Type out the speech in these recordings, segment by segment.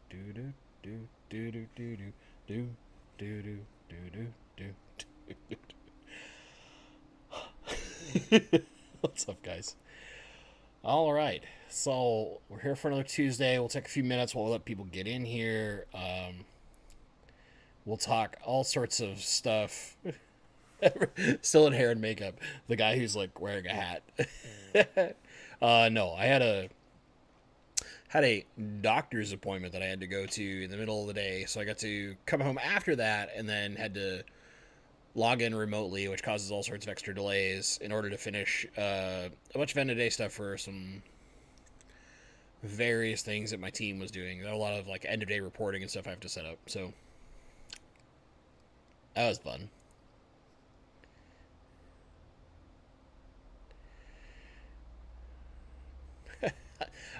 do do do do do do do do do do do do. What's up, guys? All right, so we're here for another Tuesday. We'll take a few minutes. We'll let people get in here. We'll talk all sorts of stuff. Still in hair and makeup. The guy who's like wearing a hat. No, I had a doctor's appointment that I had to go to in the middle of the day, so I got to come home after that, and then had to log in remotely, which causes all sorts of extra delays in order to finish a bunch of end of day stuff for some various things that my team was doing. There are a lot of like end of day reporting and stuff I have to set up, so that was fun.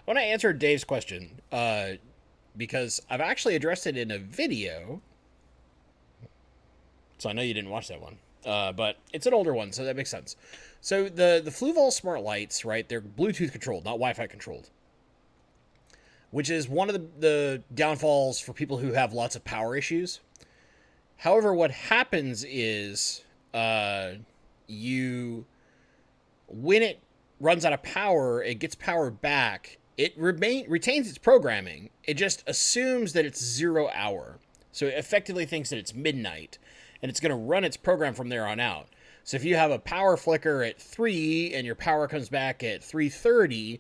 When I answered Dave's question, because I've actually addressed it in a video, so I know you didn't watch that one, but it's an older one, so that makes sense. So the Fluval smart lights, right? They're Bluetooth controlled, not Wi-Fi controlled, which is one of the downfalls for people who have lots of power issues. However, what happens is you when it runs out of power, it gets power back. It retains its programming. It just assumes that it's 0 hour. So it effectively thinks that it's midnight, and it's going to run its program from there on out. So if you have a power flicker at 3 and your power comes back at 3:30,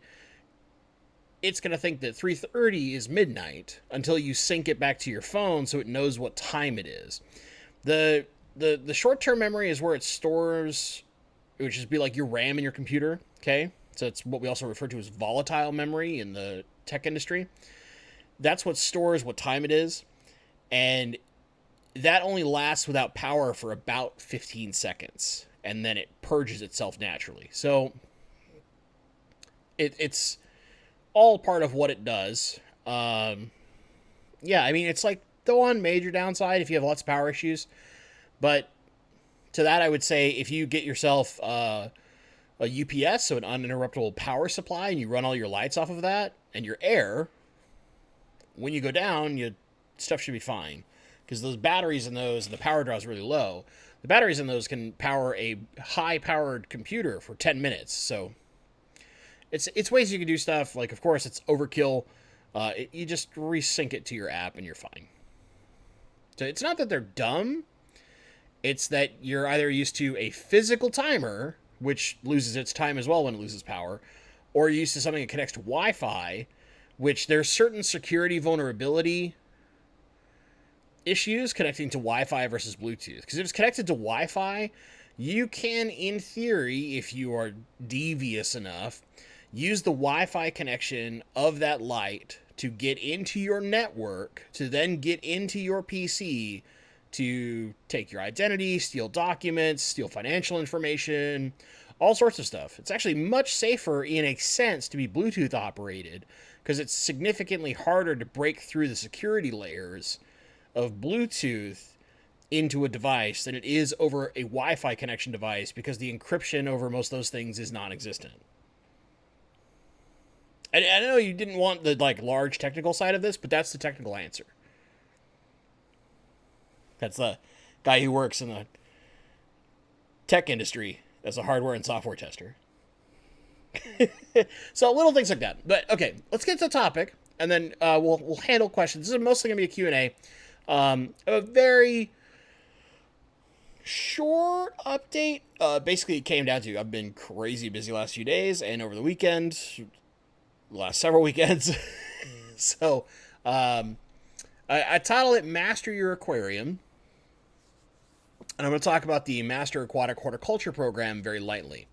it's going to think that 3:30 is midnight until you sync it back to your phone so it knows what time it is. The short-term memory is where it stores, which is be like your RAM in your computer, okay? So it's what we also refer to as volatile memory in the tech industry. That's what stores what time it is, and that only lasts without power for about 15 seconds, and then it purges itself naturally. So it's all part of what it does. Yeah, I mean, it's like the one major downside if you have lots of power issues, but to that, I would say if you get yourself a UPS, so an uninterruptible power supply, and you run all your lights off of that and your air, when you go down, stuff should be fine. Because those batteries in those, and the power draw is really low. The batteries in those can power a high-powered computer for 10 minutes. So it's ways you can do stuff. Like, of course, it's overkill. You just resync it to your app, and you're fine. So it's not that they're dumb. It's that you're either used to a physical timer, which loses its time as well when it loses power, or you're used to something that connects to Wi-Fi, which there's certain security vulnerability issues connecting to Wi-Fi versus Bluetooth. Because if it's connected to Wi-Fi, you can, in theory, if you are devious enough, use the Wi-Fi connection of that light to get into your network, to then get into your PC, to take your identity, steal documents, steal financial information, all sorts of stuff. It's actually much safer in a sense to be Bluetooth operated because it's significantly harder to break through the security layers of Bluetooth into a device than it is over a Wi-Fi connection device because the encryption over most of those things is non-existent. I know you didn't want the like large technical side of this, but that's the technical answer. That's the guy who works in the tech industry as a hardware and software tester. So little things like that. But okay, let's get to the topic, and then we'll handle questions. This is mostly going to be a Q&A. A very short update. Basically, it came down to I've been crazy busy last few days, and over the weekend, last several weekends. So I title it Master Your Aquarium. And I'm going to talk about the Master Aquatic Horticulture program very lightly.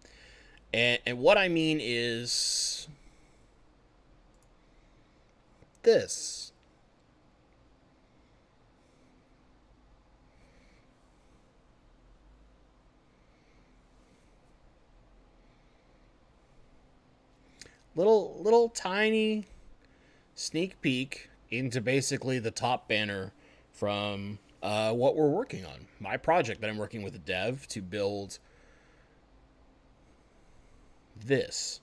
And what I mean is this. Little tiny sneak peek into basically the top banner from what we're working on. My project that I'm working with a dev to build this.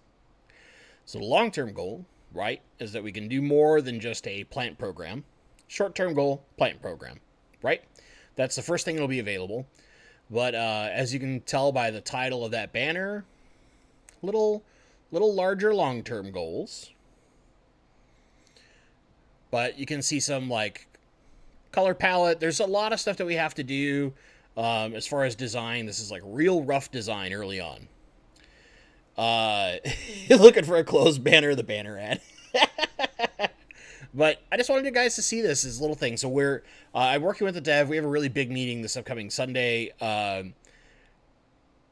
So the long-term goal right, is that we can do more than just a plant program. Short-term goal, plant program, right? That's the first thing that'll be available. But as you can tell by the title of that banner, little larger long-term goals. But you can see some like color palette. There's a lot of stuff that we have to do as far as design. This is like real rough design early on. Looking for a closed banner, the banner ad. But I just wanted you guys to see this little thing. So I'm working with the dev. We have a really big meeting this upcoming Sunday.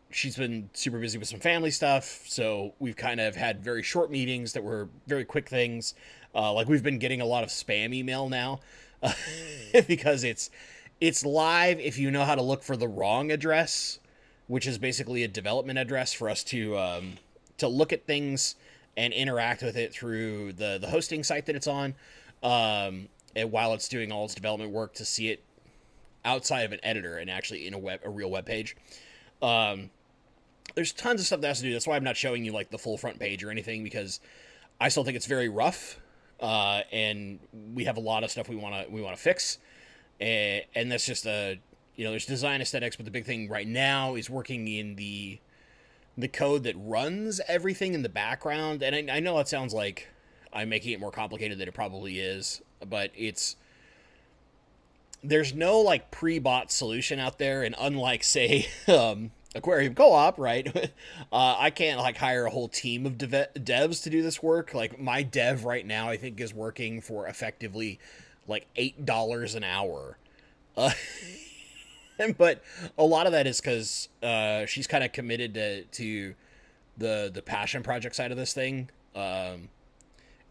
She's been super busy with some family stuff, so we've kind of had very short meetings that were very quick things. Like we've been getting a lot of spam email now because it's live if you know how to look for the wrong address, which is basically a development address for us to look at things and interact with it through the hosting site that it's on, and while it's doing all its development work, to see it outside of an editor and actually in a real web page. There's tons of stuff that has to do. That's why I'm not showing you like the full front page or anything, because I still think it's very rough, and we have a lot of stuff we want to fix, and that's just there's design aesthetics, but the big thing right now is working in the code that runs everything in the background. And I know it sounds like I'm making it more complicated than it probably is, but there's no like pre-bought solution out there, and unlike say Aquarium Co-op, right? I can't like hire a whole team of devs to do this work. Like my dev right now, I think is working for effectively like $8 an hour. But a lot of that is because she's kind of committed to the passion project side of this thing. And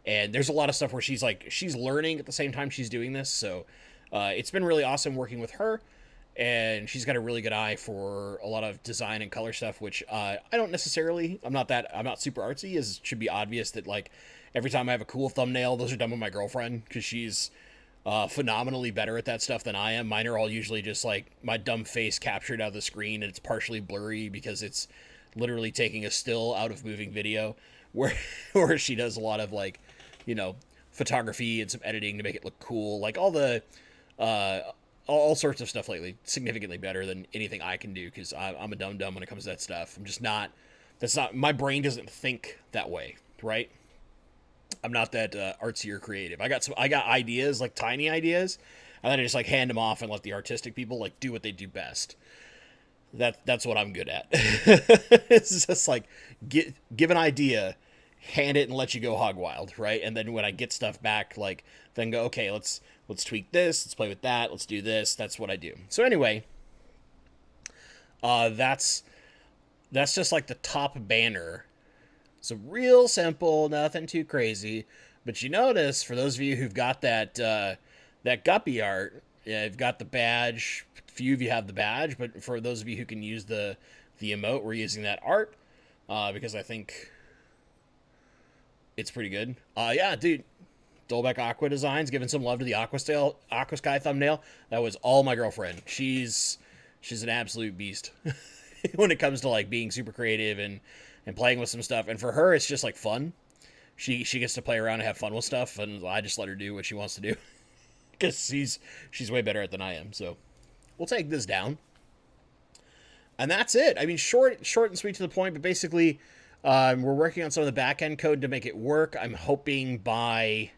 there's a lot of stuff where she's learning at the same time she's doing this. So it's been really awesome working with her. And she's got a really good eye for a lot of design and color stuff, which I don't necessarily. I'm not super artsy. As it should be obvious that like every time I have a cool thumbnail, those are done with my girlfriend, because she's phenomenally better at that stuff than I am. Mine are all usually just like my dumb face captured out of the screen, and it's partially blurry because it's literally taking a still out of moving video, where she does a lot of like, photography and some editing to make it look cool. Like all sorts of stuff lately, significantly better than anything I can do, because I'm a dumb when it comes to that stuff. I'm just not. My brain doesn't think that way, right? I'm not that artsy or creative. I got ideas, like tiny ideas, and then I just like hand them off and let the artistic people like do what they do best. That's what I'm good at. It's just like give an idea, hand it, and let you go hog wild, right? And then when I get stuff back, like then go, okay, let's tweak this, let's play with that, let's do this. That's what I do. So anyway, that's just like the top banner. So real simple, nothing too crazy. But you notice, for those of you who've got that guppy art, you've got the badge. Few of you have the badge, but for those of you who can use the emote, we're using that art because I think it's pretty good. Yeah, dude. Dolbeck Aqua Designs, giving some love to the Aqua Sky thumbnail. That was all my girlfriend. She's an absolute beast when it comes to like being super creative and playing with some stuff. And for her, it's just like fun. She gets to play around and have fun with stuff, and I just let her do what she wants to do, because she's way better at it than I am. So we'll take this down, and that's it. I mean, short and sweet to the point. But basically, we're working on some of the back end code to make it work. I'm hoping by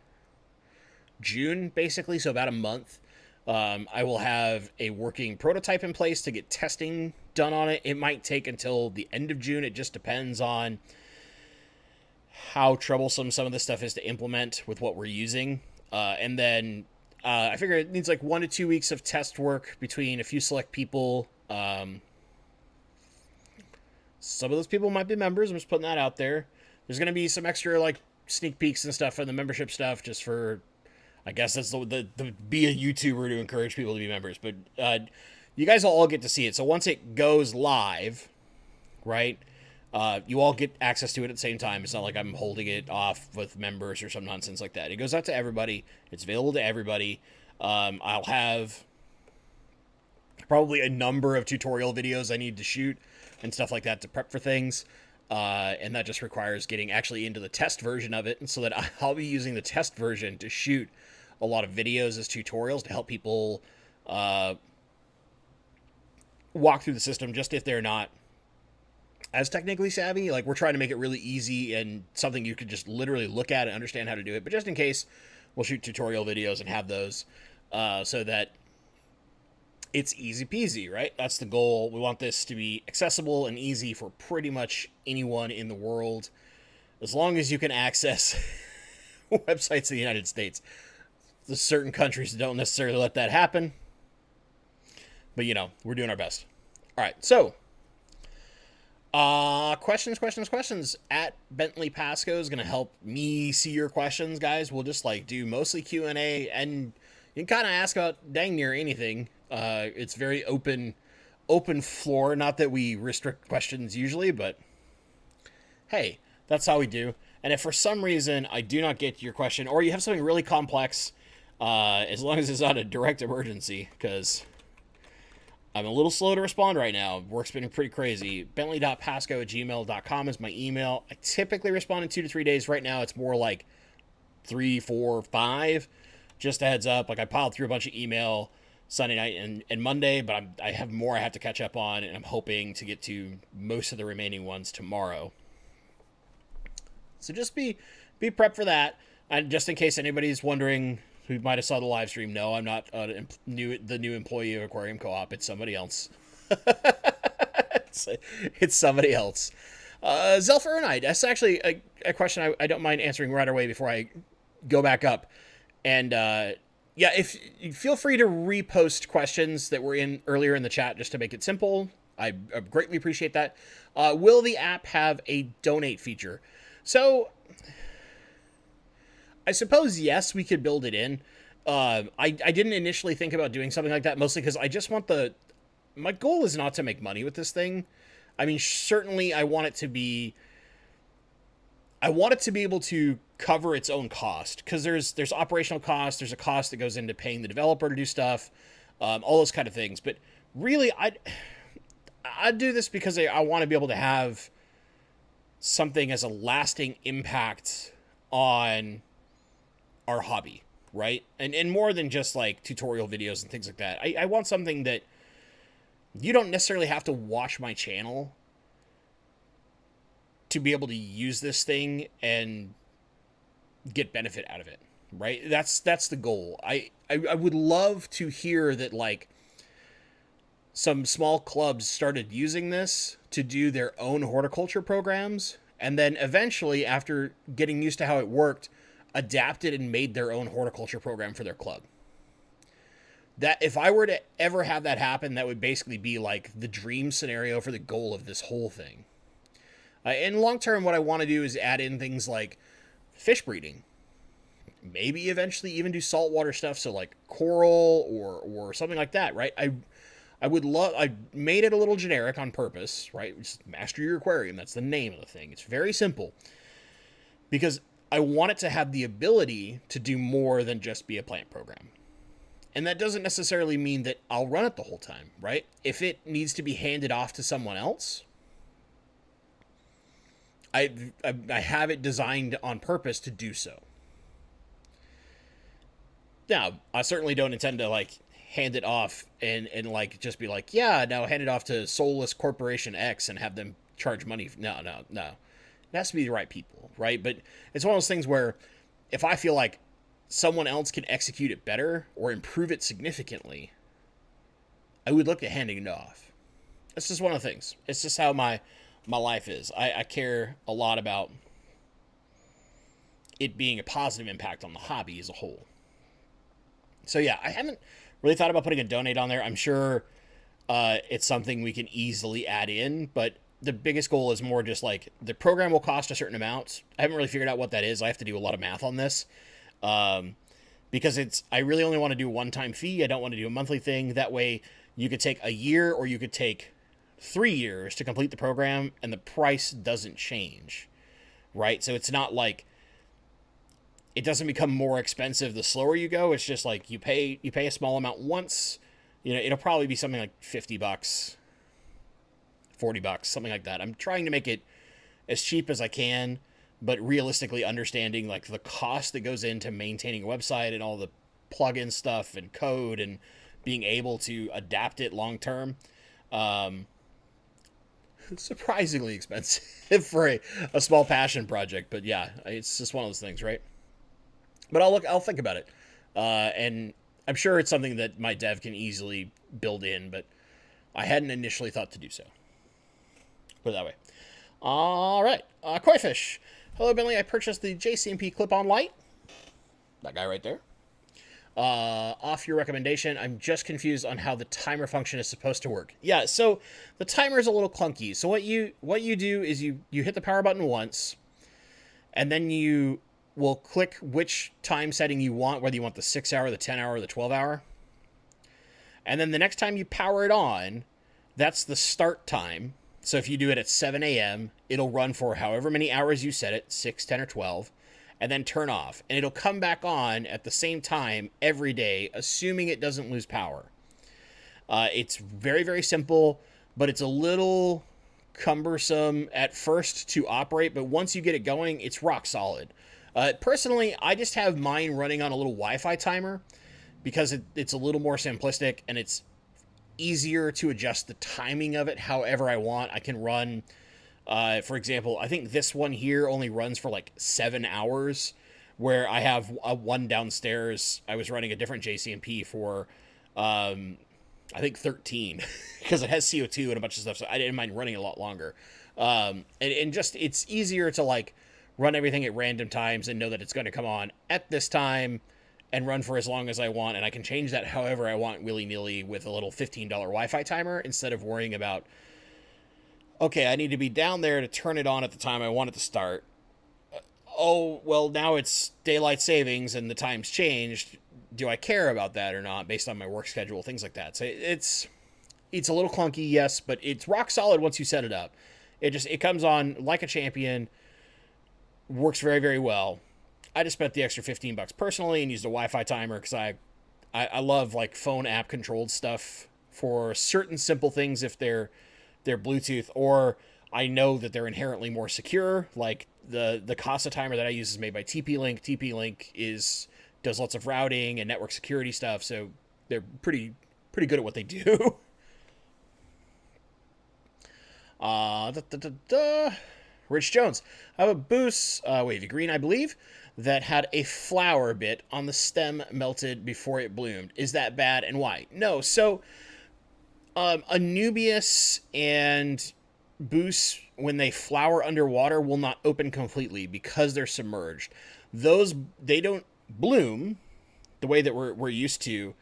June, basically, so about a month, I will have a working prototype in place to get testing done on it. It might take until the end of June. It just depends on how troublesome some of this stuff is to implement with what we're using. And then I figure it needs like 1 to 2 weeks of test work between a few select people. Some of those people might be members. I'm just putting that out there. There's going to be some extra like sneak peeks and stuff for the membership stuff, just for, I guess that's the be a YouTuber to encourage people to be members. But you guys will all get to see it. So once it goes live, right, you all get access to it at the same time. It's not like I'm holding it off with members or some nonsense like that. It goes out to everybody. It's available to everybody. I'll have probably a number of tutorial videos I need to shoot and stuff like that to prep for things. And that just requires getting actually into the test version of it, and so that I'll be using the test version to shoot a lot of videos as tutorials to help people walk through the system, just if they're not as technically savvy. Like, we're trying to make it really easy and something you could just literally look at and understand how to do it. But just in case, we'll shoot tutorial videos and have those so that it's easy peasy, right? That's the goal. We want this to be accessible and easy for pretty much anyone in the world, as long as you can access websites in the United States. There's certain countries that don't necessarily let that happen, but you know, we're doing our best. All right, so questions at Bentley Pasco is going to help me see your questions, guys. We'll just like do mostly Q&A, and you can kind of ask about dang near anything. It's very open floor. Not that we restrict questions usually, but hey, that's how we do. And if for some reason I do not get your question, or you have something really complex, as long as it's not a direct emergency, because I'm a little slow to respond right now. Work's been pretty crazy. bentley.pasco@gmail.com is my email. I typically respond in 2 to 3 days. Right now, it's more like 3, 4, 5. Just a heads up. Like, I piled through a bunch of email Sunday night and Monday, but I have more I have to catch up on, and I'm hoping to get to most of the remaining ones tomorrow. So just be prepped for that. And just in case anybody's wondering who might have saw the live stream, no, I'm not the new employee of Aquarium Co-op. It's somebody else. it's somebody else. Zelfernite, that's actually a question I don't mind answering right away before I go back up. And yeah, if you feel free to repost questions that were in earlier in the chat just to make it simple. I greatly appreciate that. Will the app have a donate feature? So I suppose, yes, we could build it in. I didn't initially think about doing something like that, mostly because I just want my goal is not to make money with this thing. I mean, certainly I want it to be able to cover its own cost, because there's operational cost, there's a cost that goes into paying the developer to do stuff, all those kind of things. But really, I'd do this because I want to be able to have something as a lasting impact on our hobby, right? And more than just like tutorial videos and things like that. I want something that you don't necessarily have to watch my channel to be able to use this thing and get benefit out of it, right? That's the goal. I would love to hear that, like, some small clubs started using this to do their own horticulture programs, and then eventually, after getting used to how it worked, adapted and made their own horticulture program for their club. That, if I were to ever have that happen, that would basically be like the dream scenario for the goal of this whole thing. In long term, what I want to do is add in things like fish breeding. Maybe eventually even do saltwater stuff, so like coral or something like that, right? I made it a little generic on purpose, right? Just master your aquarium. That's the name of the thing. It's very simple. Because I want it to have the ability to do more than just be a plant program. And that doesn't necessarily mean that I'll run it the whole time, right? If it needs to be handed off to someone else, I have it designed on purpose to do so. Now, I certainly don't intend to like hand it off and like just be like, yeah, now hand it off to Soulless Corporation X and have them charge money. No. It has to be the right people, right? But it's one of those things where if I feel like someone else can execute it better or improve it significantly, I would look at handing it off. That's just one of the things. It's just how my life is. I care a lot about it being a positive impact on the hobby as a whole. So yeah, I haven't really thought about putting a donate on there. I'm sure it's something we can easily add in, but the biggest goal is more just like the program will cost a certain amount. I haven't really figured out what that is. I have to do a lot of math on this because I really only want to do a one-time fee. I don't want to do a monthly thing. That way you could take a year or you could take 3 years to complete the program and the price doesn't change, right? So it's not like it doesn't become more expensive the slower you go. It's just like you pay a small amount once. You know, it'll probably be something like $50, $40, something like that. I'm trying to make it as cheap as I can, but realistically understanding like the cost that goes into maintaining a website and all the plugin stuff and code and being able to adapt it long term. Surprisingly expensive for a small passion project, but yeah, it's just one of those things, right? But I'll think about it, and I'm sure it's something that my dev can easily build in, but I hadn't initially thought to do so. Put it that way. All right, koi fish. Hello, Bentley. I purchased the JCMP clip-on light. That guy right there. Off your recommendation, I'm just confused on how the timer function is supposed to work. Yeah, so the timer is a little clunky. So what you do is you hit the power button once, and then you will click which time setting you want, whether you want the 6 hour, the 10 hour, or the 12 hour. And then the next time you power it on, that's the start time. So if you do it at 7 a.m., it'll run for however many hours you set it, 6, 10, or 12, and then turn off. And it'll come back on at the same time every day, assuming it doesn't lose power. It's very, very simple, but it's a little cumbersome at first to operate, but once you get it going, it's rock solid. Personally, I just have mine running on a little Wi-Fi timer because it's a little more simplistic and it's easier to adjust the timing of it however I want. I can run, for example, I think this one here only runs for like 7 hours, where I have one downstairs. I was running a different JCMP for, I think 13, because it has CO2 and a bunch of stuff, so I didn't mind running a lot longer. And just, it's easier to like run everything at random times and know that it's going to come on at this time and run for as long as I want, and I can change that however I want willy-nilly with a little $15 Wi-Fi timer instead of worrying about, okay, I need to be down there to turn it on at the time I want it to start. Oh, well, now it's daylight savings and the time's changed. Do I care about that or not based on my work schedule, things like that. So it's a little clunky, yes, but it's rock solid once you set it up. It comes on like a champion, works very, very well. I just spent the extra $15 personally and used a Wi-Fi timer because I love like phone app controlled stuff for certain simple things if they're Bluetooth, or I know that they're inherently more secure. Like the Casa timer that I use is made by TP-Link. TP-Link does lots of routing and network security stuff, so they're pretty good at what they do. Rich Jones. I have a Boos wavy green, I believe, that had a flower bit on the stem melted before it bloomed. Is that bad, and why? No. So Anubias and Boos, when they flower underwater, will not open completely because they're submerged. They don't bloom the way that we're used to.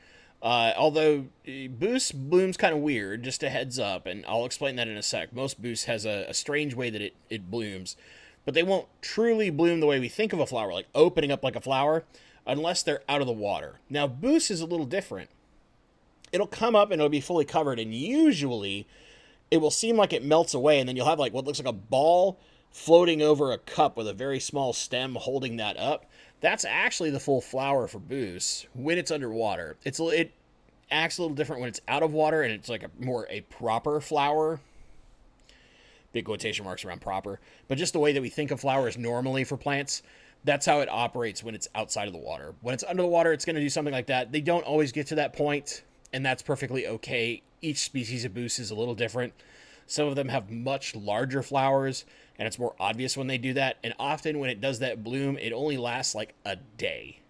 Although Boos blooms kind of weird, just a heads up, and I'll explain that in a sec. Most Boos has a strange way that it blooms, but they won't truly bloom the way we think of a flower, like opening up like a flower, unless they're out of the water. Now, Boos is a little different. It'll come up and it'll be fully covered, and usually it will seem like it melts away, and then you'll have like what looks like a ball floating over a cup with a very small stem holding that up. That's actually the full flower for Boos when it's underwater. It acts a little different when it's out of water, and it's like a proper flower. Big quotation marks around proper. But just the way that we think of flowers normally for plants, that's how it operates when it's outside of the water. When it's under the water, it's going to do something like that. They don't always get to that point, and that's perfectly okay. Each species of Boos is a little different. Some of them have much larger flowers, and it's more obvious when they do that. And often when it does that bloom, it only lasts like a day.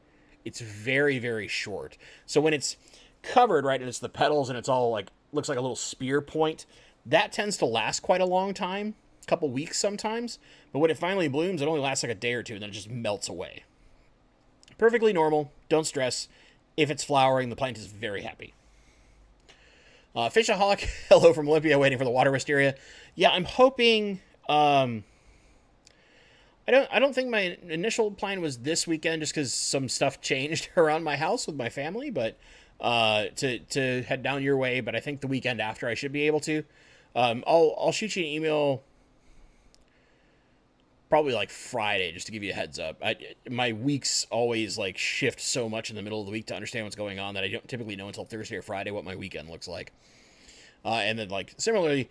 It's very, very short. So when it's covered, right, and it's the petals and it's all like, looks like a little spear point, that tends to last quite a long time, a couple weeks sometimes. But when it finally blooms, it only lasts like a day or two, and then it just melts away. Perfectly normal. Don't stress. If it's flowering, the plant is very happy. Fishaholic, hello from Olympia, waiting for the water wisteria. Yeah, I'm hoping. I don't think my initial plan was this weekend, just because some stuff changed around my house with my family, but to head down your way. But I think the weekend after I should be able to. I'll shoot you an email probably like Friday just to give you a heads up. My weeks always like shift so much in the middle of the week to understand what's going on that I don't typically know until Thursday or Friday what my weekend looks like. And then like similarly,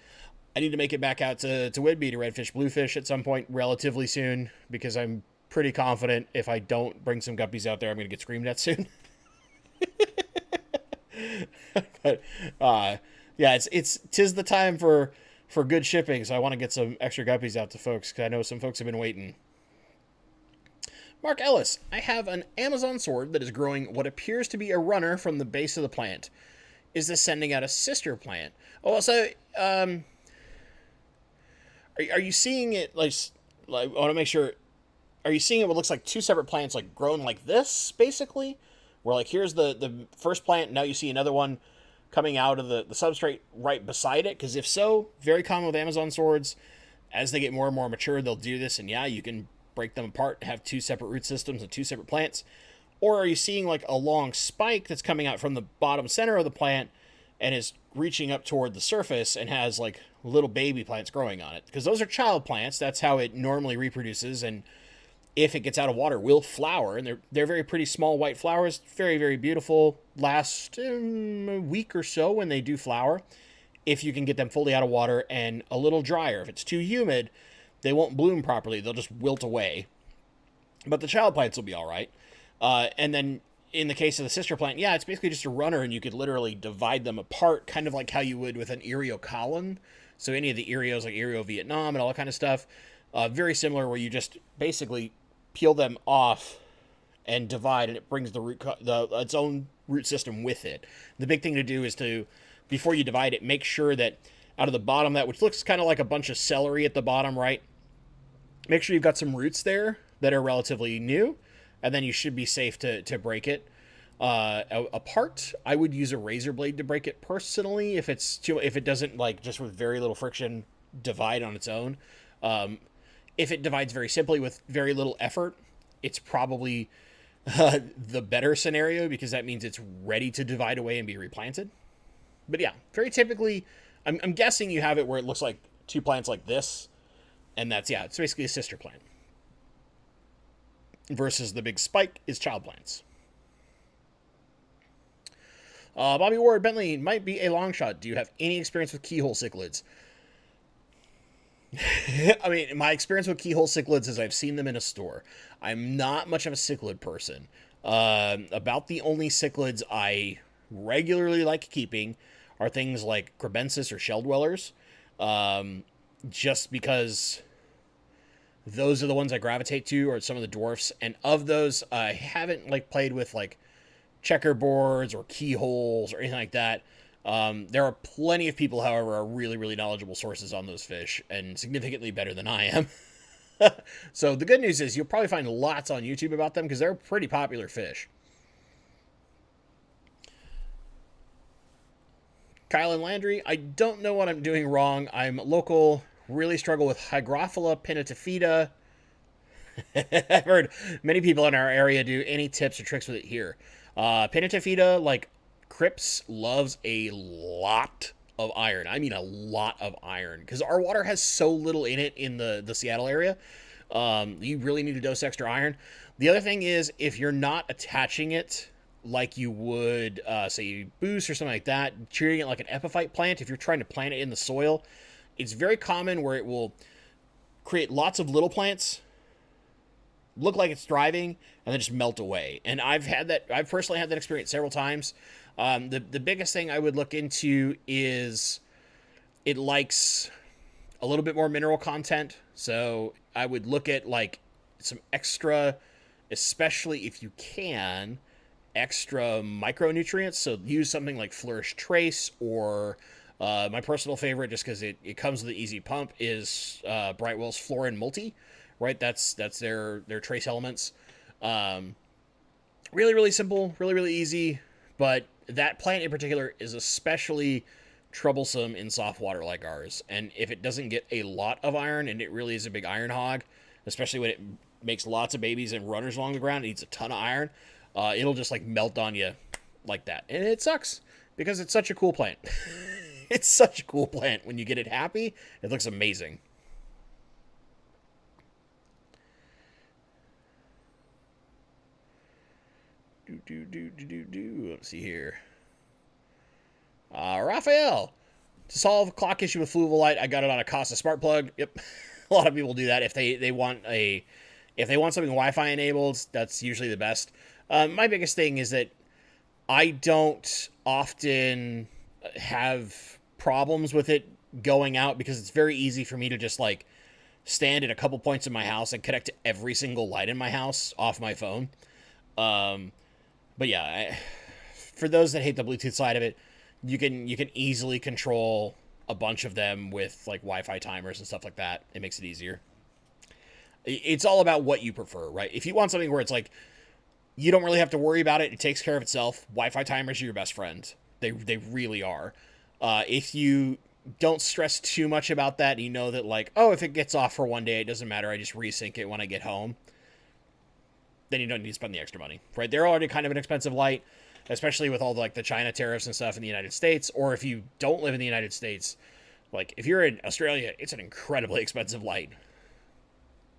I need to make it back out to Whidbey to redfish bluefish at some point relatively soon, because I'm pretty confident if I don't bring some guppies out there, I'm going to get screamed at soon. But yeah, tis the time for good shipping, so I want to get some extra guppies out to folks, because I know some folks have been waiting. Mark Ellis, I have an Amazon sword that is growing what appears to be a runner from the base of the plant. Is this sending out a sister plant? Oh, so are you seeing it like I want to make sure? Are you seeing it what looks like two separate plants, like grown like this, basically? Where like here's the first plant, now you see another one coming out of the substrate right beside it? Because if so, very common with Amazon swords. As they get more and more mature, they'll do this, and yeah, you can break them apart, have two separate root systems and two separate plants. Or are you seeing like a long spike that's coming out from the bottom center of the plant and is reaching up toward the surface and has like little baby plants growing on it? Because those are child plants. That's how it normally reproduces, and if it gets out of water, will flower. And they're very pretty small white flowers, very, very beautiful. Last a week or so when they do flower, if you can get them fully out of water and a little drier. If it's too humid, they won't bloom properly. They'll just wilt away. But the child plants will be all right. And then in the case of the sister plant, yeah, it's basically just a runner, and you could literally divide them apart, kind of like how you would with an Ireo column. So any of the Ireos, like Ireo Vietnam and all that kind of stuff, very similar, where you just basically peel them off and divide, and it brings its own root system with it. The big thing to do is to, before you divide it, make sure that out of the bottom, that which looks kind of like a bunch of celery at the bottom, right? Make sure you've got some roots there that are relatively new, and then you should be safe to break it apart. I would use a razor blade to break it personally if it doesn't, like, just with very little friction, divide on its own. If it divides very simply with very little effort, it's probably the better scenario, because that means it's ready to divide away and be replanted. But yeah, very typically, I'm guessing you have it where it looks like two plants like this, and it's basically a sister plant. Versus the big spike is child plants. Bobby Ward, Bentley, might be a long shot. Do you have any experience with keyhole cichlids? I mean, my experience with keyhole cichlids is I've seen them in a store. I'm not much of a cichlid person. About the only cichlids I regularly like keeping are things like crebensis or shell dwellers. Just because those are the ones I gravitate to, or some of the dwarfs. And of those, I haven't played with checkerboards or keyholes or anything like that. There are plenty of people, however, are really, really knowledgeable sources on those fish, and significantly better than I am. So the good news is you'll probably find lots on YouTube about them, because they're pretty popular fish. Kyle and Landry, I don't know what I'm doing wrong. I'm local, really struggle with Hygrophila pinata. I've heard many people in our area do. Any tips or tricks with it here? Pinata, Crips, loves a lot of iron. I mean a lot of iron, because our water has so little in it in the Seattle area. You really need to dose extra iron. The other thing is, if you're not attaching it like you would, say, boost or something like that, treating it like an epiphyte plant, if you're trying to plant it in the soil, it's very common where it will create lots of little plants, look like it's thriving, and then just melt away. And I've personally had that experience several times. The biggest thing I would look into is it likes a little bit more mineral content. So I would look at some extra, especially if you can, extra micronutrients. So use something like Flourish Trace, or my personal favorite, just because it comes with an easy pump, is Brightwell's Florin Multi. Right, that's their trace elements. Really, really simple, really, really easy. But that plant in particular is especially troublesome in soft water like ours. And if it doesn't get a lot of iron, and it really is a big iron hog, especially when it makes lots of babies and runners along the ground, it eats a ton of iron, it'll just melt on you like that. And it sucks, because it's such a cool plant. It's such a cool plant. When you get it happy, it looks amazing. Let's see here. Raphael, To solve a clock issue with Fluval light, I got it on a Casa smart plug. Yep, a lot of people do that if they want something Wi-Fi enabled. That's usually the best. My biggest thing is that I don't often have problems with it going out because it's very easy for me to just like stand at a couple points in my house and connect to every single light in my house off my phone. But yeah, for those that hate the Bluetooth side of it, you can easily control a bunch of them with like Wi-Fi timers and stuff like that. It makes it easier. It's all about what you prefer, right? If you want something where it's like you don't really have to worry about it, it takes care of itself. Wi-Fi timers are your best friend. They really are. If you don't stress too much about that, you know that like, oh, if it gets off for one day, it doesn't matter. I just resync it when I get home. Then you don't need to spend the extra money, right? They're already kind of an expensive light, especially with all the China tariffs and stuff in the United States. Or if you don't live in the United States, like if you're in Australia, it's an incredibly expensive light.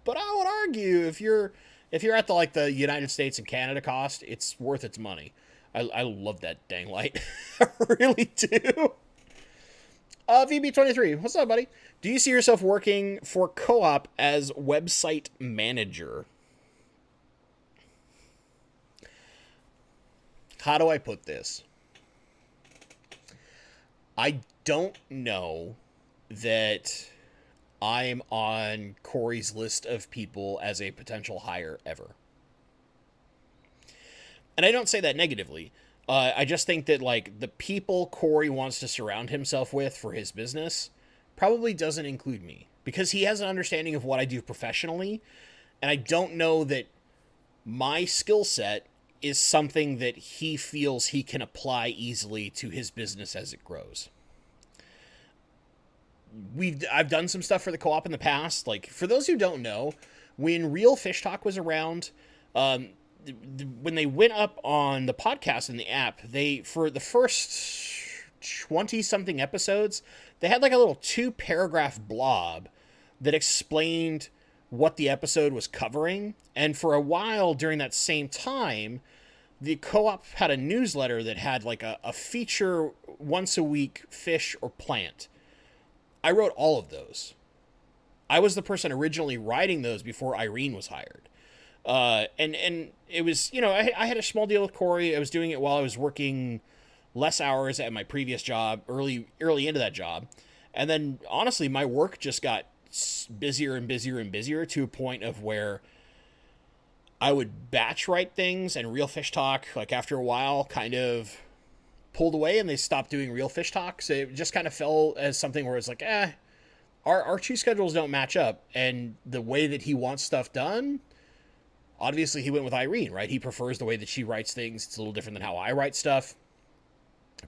But I would argue if you're at the United States and Canada cost, it's worth its money. I love that dang light. I really do. VB23, what's up, buddy? Do you see yourself working for Co-op as website manager? How do I put this? I don't know that I'm on Corey's list of people as a potential hire ever. And I don't say that negatively. I just think that like the people Corey wants to surround himself with for his business probably doesn't include me because he has an understanding of what I do professionally. And I don't know that my skill set is something that he feels he can apply easily to his business as it grows. I've done some stuff for the Co-op in the past. Like, for those who don't know, when Real Fish Talk was around, when they went up on the podcast and the app, for the first 20-something episodes, they had like a little 2-paragraph blob that explained what the episode was covering. And for a while during that same time, the Co-op had a newsletter that had like a feature once a week, fish or plant. I wrote all of those. I was the person originally writing those before Irene was hired. And it was, I had a small deal with Corey. I was doing it while I was working less hours at my previous job, early into that job. And then honestly, my work just got busier and busier and busier to a point of where I would batch write things, and Real Fish Talk, like after a while, kind of pulled away and they stopped doing Real Fish Talk. So it just kind of fell as something where it's like, our two schedules don't match up. And the way that he wants stuff done, obviously he went with Irene, right? He prefers the way that she writes things. It's a little different than how I write stuff.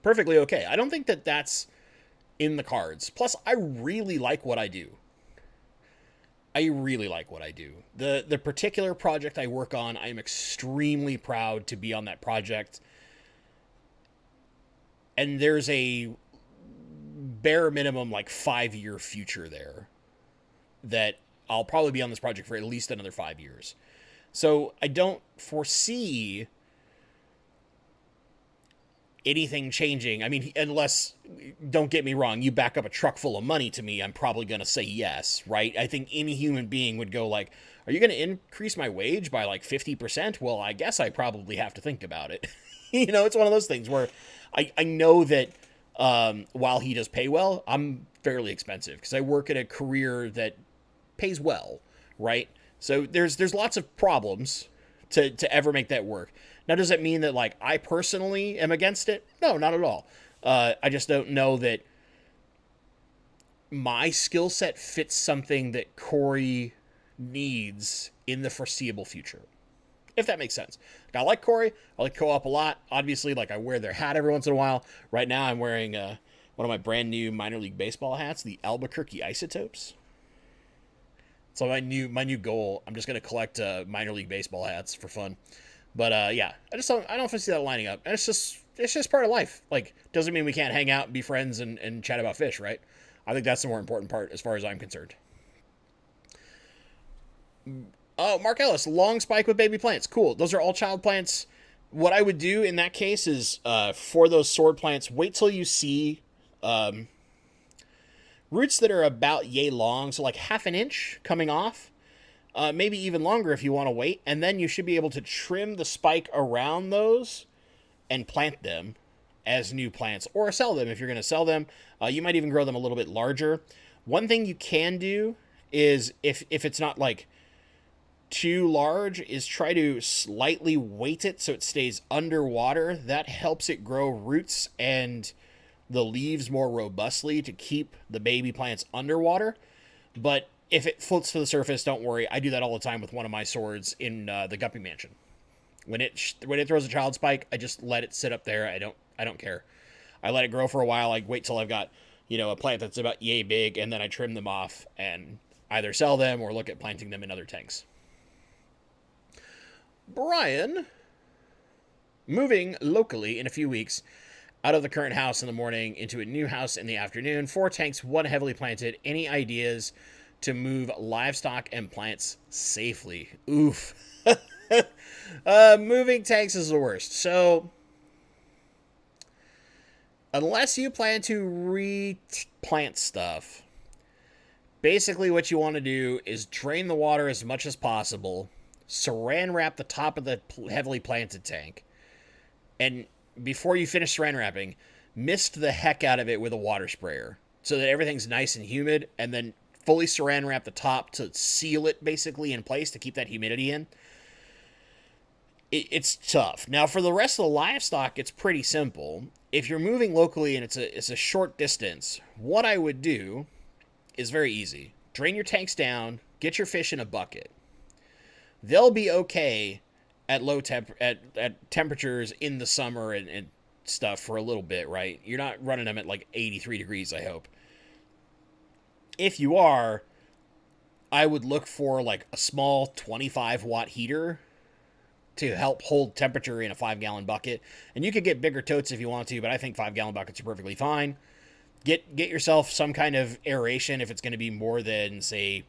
Perfectly okay. I don't think that that's in the cards. Plus, I really like what I do. The particular project I work on, I am extremely proud to be on that project. And there's a bare minimum 5-year future there that I'll probably be on this project for at least another 5 years. So I don't foresee anything changing. I mean, unless, don't get me wrong, you back up a truck full of money to me, I'm probably going to say yes, right? I think any human being would go are you going to increase my wage by 50%? Well, I guess I probably have to think about it. It's one of those things where I know that while he does pay well, I'm fairly expensive because I work at a career that pays well, right? So there's lots of problems to ever make that work. Now, does that mean that I personally am against it? No, not at all. I just don't know that my skill set fits something that Corey needs in the foreseeable future, if that makes sense. I like Corey. I like Co-op a lot. Obviously, I wear their hat every once in a while. Right now, I'm wearing one of my brand new minor league baseball hats, the Albuquerque Isotopes. So my new goal, I'm just going to collect minor league baseball hats for fun. But yeah, I don't foresee that lining up. And it's just part of life. Doesn't mean we can't hang out and be friends and chat about fish, right? I think that's the more important part as far as I'm concerned. Oh, Mark Ellis, long spike with baby plants. Cool. Those are all child plants. What I would do in that case is for those sword plants, wait till you see roots that are about yay long, so like half an inch coming off, maybe even longer if you want to wait, and then you should be able to trim the spike around those and plant them as new plants, or sell them if you're going to sell them. You might even grow them a little bit larger. One thing you can do is, if it's not like too large, is try to slightly weight it so it stays underwater. That helps it grow roots and the leaves more robustly to keep the baby plants underwater. But if it floats to the surface, don't worry. I do that all the time with one of my swords in the Guppy Mansion. When it throws a child spike, I just let it sit up there. I don't care. I let it grow for a while. I wait till I've got, a plant that's about yay big, and then I trim them off and either sell them or look at planting them in other tanks. Brian, moving locally in a few weeks, out of the current house in the morning into a new house in the afternoon. 4 tanks, 1 heavily planted. Any ideas to move livestock and plants safely? Oof. Moving tanks is the worst. So, unless you plan to replant stuff, basically what you want to do is drain the water as much as possible, saran wrap the top of the heavily planted tank, and before you finish saran wrapping, mist the heck out of it with a water sprayer so that everything's nice and humid, and then fully saran wrap the top to seal it basically in place to keep that humidity in. It's tough. Now, for the rest of the livestock, it's pretty simple. If you're moving locally and it's a short distance, what I would do is very easy. Drain your tanks down, get your fish in a bucket. They'll be okay at low at temperatures in the summer and stuff for a little bit, right? You're not running them at like 83 degrees, I hope. If you are, I would look for like a small 25-watt heater to help hold temperature in a 5-gallon bucket. And you could get bigger totes if you want to, but I think 5-gallon buckets are perfectly fine. Get yourself some kind of aeration if it's going to be more than, say,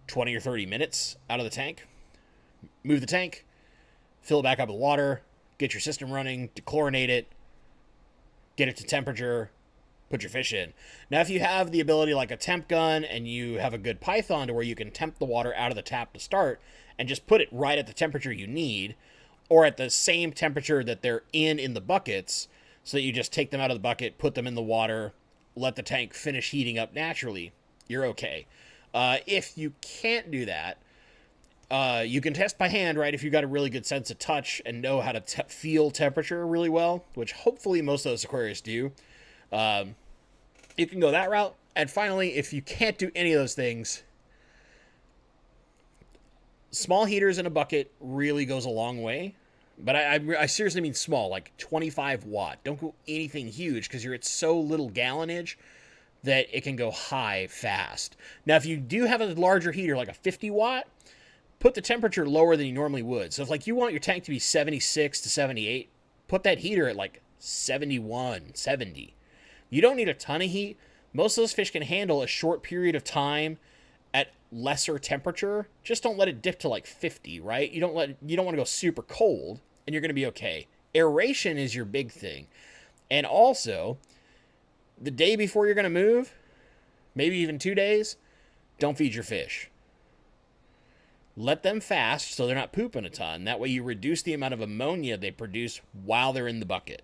20 or 30 minutes out of the tank. Move the tank, fill it back up with water, get your system running, dechlorinate it, get it to temperature, put your fish in. Now, if you have the ability like a temp gun and you have a good python to where you can temp the water out of the tap to start and just put it right at the temperature you need, or at the same temperature that they're in the buckets, so that you just take them out of the bucket, put them in the water, let the tank finish heating up naturally, you're okay. If you can't do that, you can test by hand, right? If you've got a really good sense of touch and know how to feel temperature really well, which hopefully most of those aquarists do, you can go that route. And finally, if you can't do any of those things, small heaters in a bucket really goes a long way. But I seriously mean small, like 25 watt. Don't go anything huge because you're at so little gallonage that it can go high fast. Now, if you do have a larger heater, like a 50 watt, put the temperature lower than you normally would. So if like you want your tank to be 76 to 78, put that heater at like 71, 70. You don't need a ton of heat. Most of those fish can handle a short period of time at lesser temperature. Just don't let it dip to like 50, right? You don't want to go super cold, and you're going to be okay. Aeration is your big thing. And also, the day before you're going to move, maybe even 2 days, don't feed your fish. Let them fast so they're not pooping a ton. That way you reduce the amount of ammonia they produce while they're in the bucket.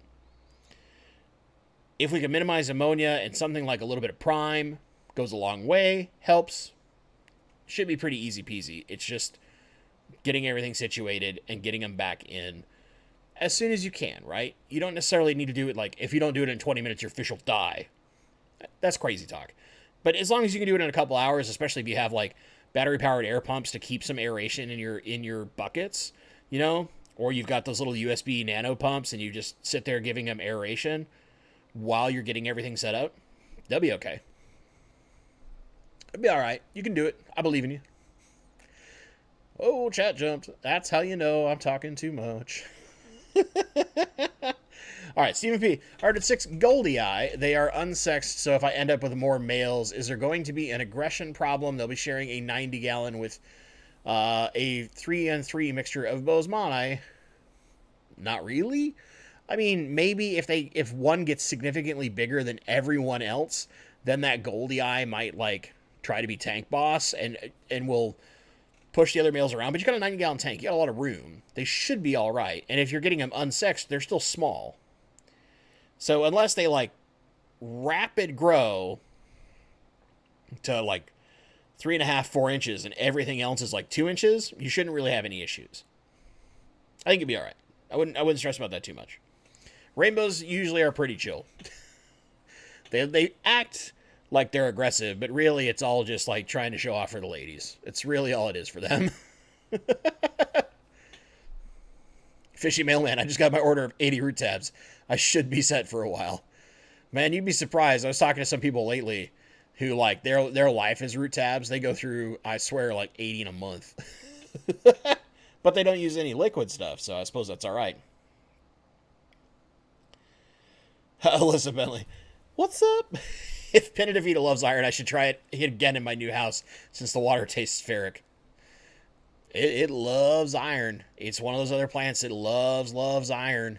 If we can minimize ammonia and something like a little bit of prime goes a long way, helps. Should be pretty easy peasy. It's just getting everything situated and getting them back in as soon as you can, right? You don't necessarily need to do it like, if you don't do it in 20 minutes, your fish will die. That's crazy talk. But as long as you can do it in a couple hours, especially if you have like battery-powered air pumps to keep some aeration in your buckets, or you've got those little USB nano pumps and you just sit there giving them aeration while you're getting everything set up, they'll be okay. It'll be all right. You can do it. I believe in you. Oh, chat jumped. That's how you know I'm talking too much. All right, Stephen P. Ardent 6 Goldie Eye. They are unsexed, so if I end up with more males, is there going to be an aggression problem? They'll be sharing a 90-gallon with a 3N3 mixture of Bosemani. Not really. I mean, maybe if one gets significantly bigger than everyone else, then that Goldie eye might like try to be tank boss and will push the other males around. But you got a 90-gallon tank. You got a lot of room. They should be all right. And if you're getting them unsexed, they're still small. So unless they like rapid grow to like 3.5, 4 inches, and everything else is like 2 inches, you shouldn't really have any issues. I think it'd be all right. I wouldn't stress about that too much. Rainbows usually are pretty chill. They act like they're aggressive, but really it's all just like trying to show off for the ladies. It's really all it is for them. Fishy mailman, I just got my order of 80 root tabs. I should be set for a while. Man, you'd be surprised. I was talking to some people lately who like their life is root tabs. They go through, I swear, like 80 in a month. But they don't use any liquid stuff, so I suppose that's all right. Alyssa Bentley, what's up? If Pinata loves iron, I should try it again in my new house since the water tastes ferric. It loves iron. It's one of those other plants that loves iron.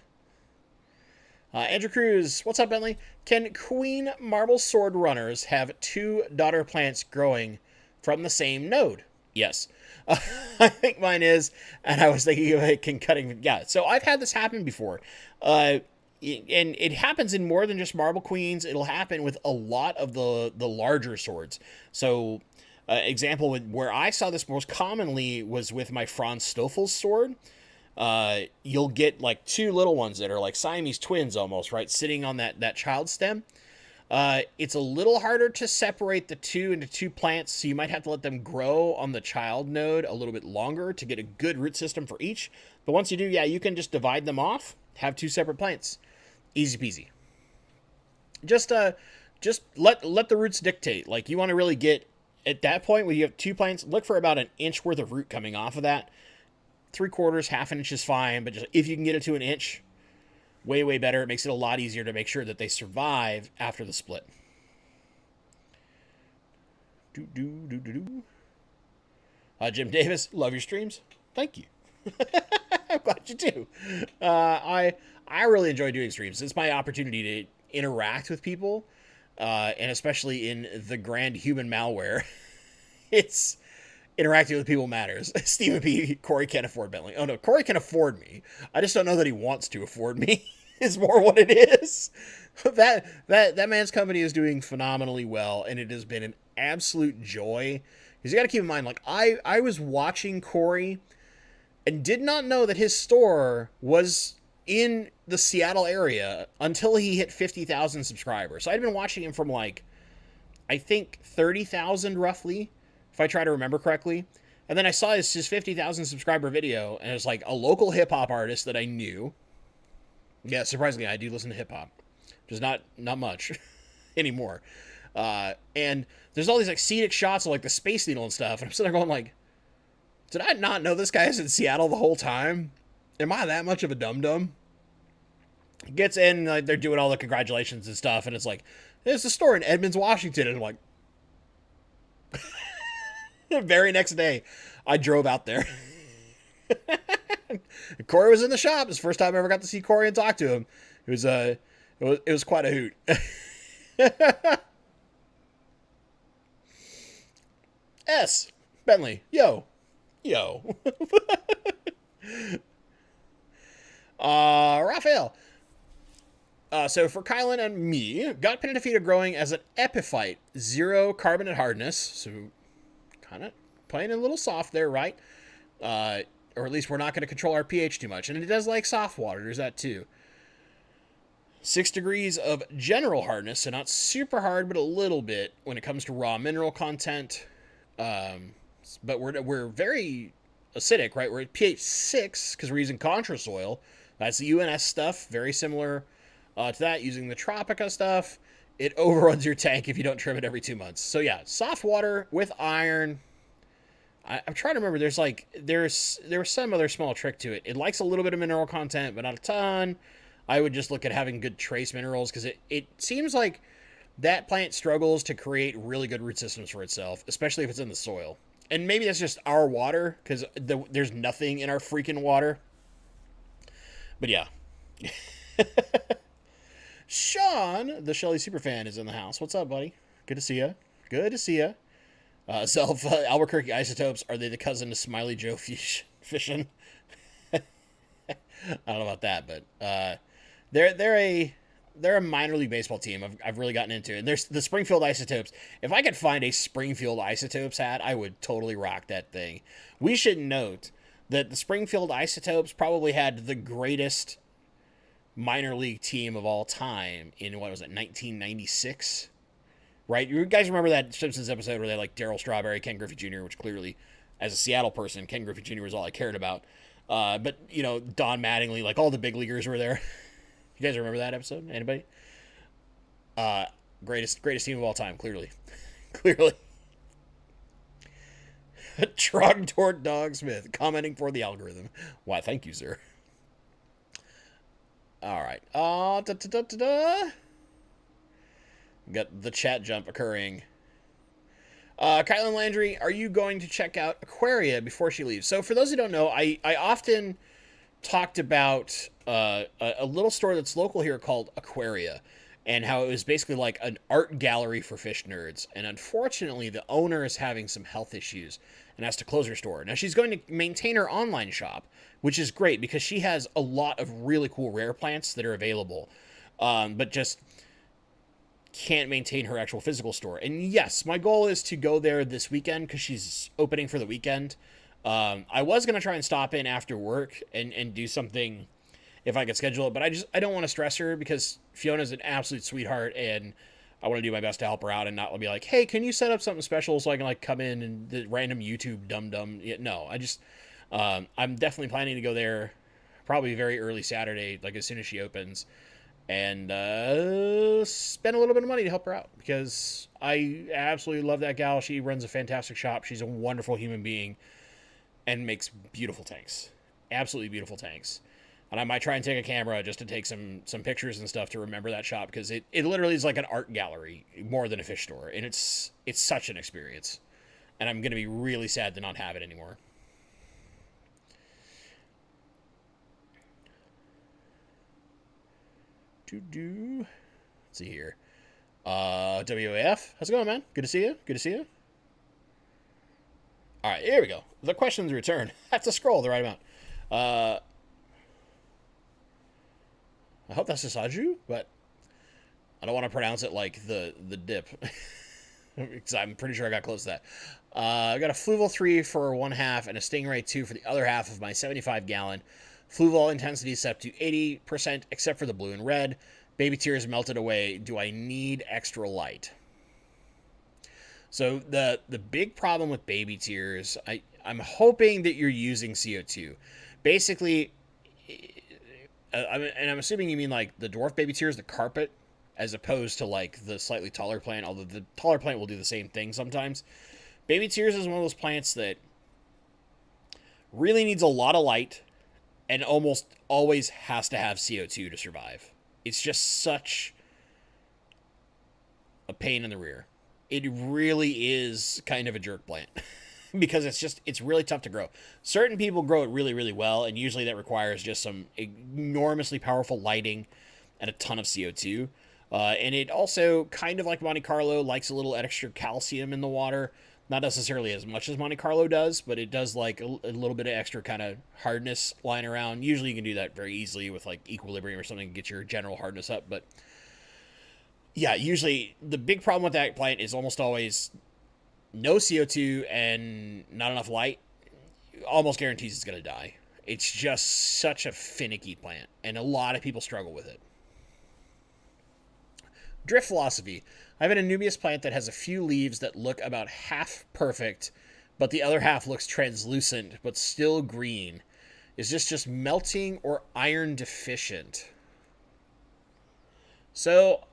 Andrew Cruz, what's up, Bentley? Can queen marble sword runners have 2 daughter plants growing from the same node? Yes. I think mine is, and I was thinking of it cutting. Yeah, so I've had this happen before. And it happens in more than just marble queens. It'll happen with a lot of the larger swords. So, example where I saw this most commonly was with my Franz Stoffel's sword. You'll get like 2 little ones that are like Siamese twins almost, right? Sitting on that child stem. It's a little harder to separate the 2 into 2 plants, so you might have to let them grow on the child node a little bit longer to get a good root system for each. But once you do, yeah, you can just divide them off, have 2 separate plants. Easy peasy. Just let the roots dictate. Like, you want to really get, at that point where you have 2 plants, look for about an inch worth of root coming off of that. 3/4, half an inch is fine, but just if you can get it to an inch, way better. It makes it a lot easier to make sure that they survive after the split. Jim Davis, love your streams. Thank you. I'm glad you do. I really enjoy doing streams. It's my opportunity to interact with people, and especially in the grand human malware. It's interacting with people matters. Stephen P. Corey can't afford Bentley. Oh no, Corey can afford me. I just don't know that he wants to afford me. Is more what it is. That man's company is doing phenomenally well, and it has been an absolute joy. Because you got to keep in mind, like I was watching Corey, and did not know that his store was in the Seattle area until he hit 50,000 subscribers. So I'd been watching him from like, I think 30,000 roughly, if I try to remember correctly. And then I saw his 50,000 subscriber video, and it was like a local hip hop artist that I knew. Yeah, surprisingly, I do listen to hip hop, just not much anymore. And there's all these like scenic shots of like the Space Needle and stuff, and I'm sitting there going like, did I not know this guy is in Seattle the whole time? Am I that much of a dum-dum? Gets in, like, they're doing all the congratulations and stuff, and it's like, there's a store in Edmonds, Washington, and I'm like, the very next day, I drove out there. Corey was in the shop. It's the first time I ever got to see Corey and talk to him. It was quite a hoot. S. Bentley. Yo. Raphael. So for Kylan and me, got Pinata growing as an epiphyte, 0 carbon and hardness. So kind of playing a little soft there, right? Or at least we're not going to control our pH too much. And it does like soft water. There's that too. 6 degrees of general hardness, so not super hard, but a little bit when it comes to raw mineral content. But we're very acidic, right? We're at pH 6 because we're using contra soil. That's the UNS stuff, very similar to that, using the Tropica stuff. It overruns your tank if you don't trim it every 2 months. So yeah, soft water with iron. I'm trying to remember. There was some other small trick to it. It likes a little bit of mineral content, but not a ton. I would just look at having good trace minerals, because it seems like that plant struggles to create really good root systems for itself, especially if it's in the soil. And maybe that's just our water, because there's nothing in our freaking water. But yeah. Sean, the Shelly Superfan, is in the house. What's up, buddy? Good to see you. Good to see you. Self Albuquerque isotopes, are they the cousin to Smiley Joe fishing? I don't know about that, but they're a minor league baseball team. I've really gotten into, and there's the Springfield Isotopes. If I could find a Springfield Isotopes hat, I would totally rock that thing. We should note that the Springfield Isotopes probably had the greatest minor league team of all time in, what was it, 1996? Right? You guys remember that Simpsons episode where they like Darryl Strawberry, Ken Griffey Jr., which clearly, as a Seattle person, Ken Griffey Jr. was all I cared about. But, you know, Don Mattingly, like all the big leaguers were there. You guys remember that episode? Anybody? Greatest team of all time, clearly. Clearly. Trogdort Dog Smith commenting for the algorithm. Why, thank you, sir. All right. Got the chat jump occurring. Kylan Landry, are you going to check out Aquaria before she leaves? So for those who don't know, I often talked about a little store that's local here called Aquaria, and how it was basically like an art gallery for fish nerds. And unfortunately, the owner is having some health issues and has to close her store. Now, she's going to maintain her online shop, which is great because she has a lot of really cool rare plants that are available, but just can't maintain her actual physical store. And yes, my goal is to go there this weekend because she's opening for the weekend. I was going to try and stop in after work and do something if I could schedule it, but I don't want to stress her because Fiona's an absolute sweetheart, and I want to do my best to help her out and not be like, hey, can you set up something special so I can like come in and the random YouTube dum-dum. Yeah, no, I'm definitely planning to go there probably very early Saturday, like as soon as she opens, and spend a little bit of money to help her out because I absolutely love that gal. She runs a fantastic shop. She's a wonderful human being and makes beautiful tanks. Absolutely beautiful tanks. And I might try and take a camera just to take some pictures and stuff to remember that shop because it literally is like an art gallery more than a fish store. And it's such an experience. And I'm going to be really sad to not have it anymore. Let's see here. WAF, how's it going, man? Good to see you. Good to see you. All right, here we go. The questions return. I have to scroll the right amount. I hope that's Sasaju, but I don't want to pronounce it like the dip. Because I'm pretty sure I got close to that. I got a Fluval 3 for one half and a Stingray 2 for the other half of my 75-gallon. Fluval intensity is set to 80% except for the blue and red. Baby tears melted away. Do I need extra light? So the big problem with baby tears, I'm hoping that you're using CO2. Basically, and I'm assuming you mean like the dwarf baby tears, the carpet, as opposed to like the slightly taller plant, although the taller plant will do the same thing sometimes. Baby tears is one of those plants that really needs a lot of light and almost always has to have CO2 to survive. It's just such a pain in the rear. It really is kind of a jerk plant because it's really tough to grow. Certain people grow it really, really well, and usually that requires just some enormously powerful lighting and a ton of CO2. And it also, kind of like Monte Carlo, likes a little extra calcium in the water. Not necessarily as much as Monte Carlo does, but it does like a little bit of extra kind of hardness lying around. Usually you can do that very easily with like equilibrium or something to get your general hardness up. But yeah, usually the big problem with that plant is almost always no CO2 and not enough light. Almost guarantees it's going to die. It's just such a finicky plant, and a lot of people struggle with it. Drift philosophy. I have an Anubias plant that has a few leaves that look about half perfect, but the other half looks translucent, but still green. Is this just melting or iron deficient? So,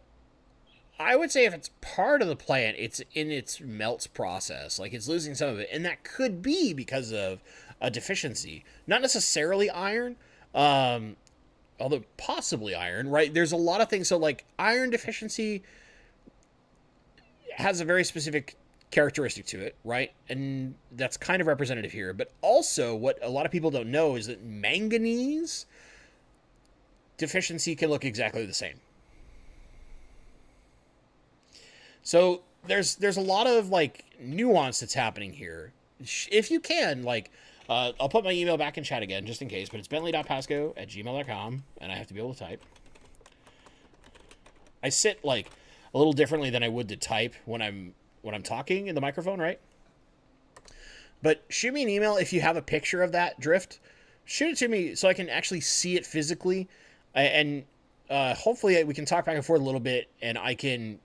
I would say if it's part of the plant, it's in its melts process. Like, it's losing some of it. And that could be because of a deficiency. Not necessarily iron, although possibly iron, right? There's a lot of things. So, like, iron deficiency has a very specific characteristic to it, right? And that's kind of representative here. But also, what a lot of people don't know is that manganese deficiency can look exactly the same. So there's a lot of like nuance that's happening here. If you can, like, I'll put my email back in chat again just in case, but it's bentley.pasco@gmail.com, and I have to be able to type. I sit like a little differently than I would to type when I'm talking in the microphone, right? But shoot me an email if you have a picture of that drift. Shoot it to me so I can actually see it physically, and hopefully we can talk back and forth a little bit, and I can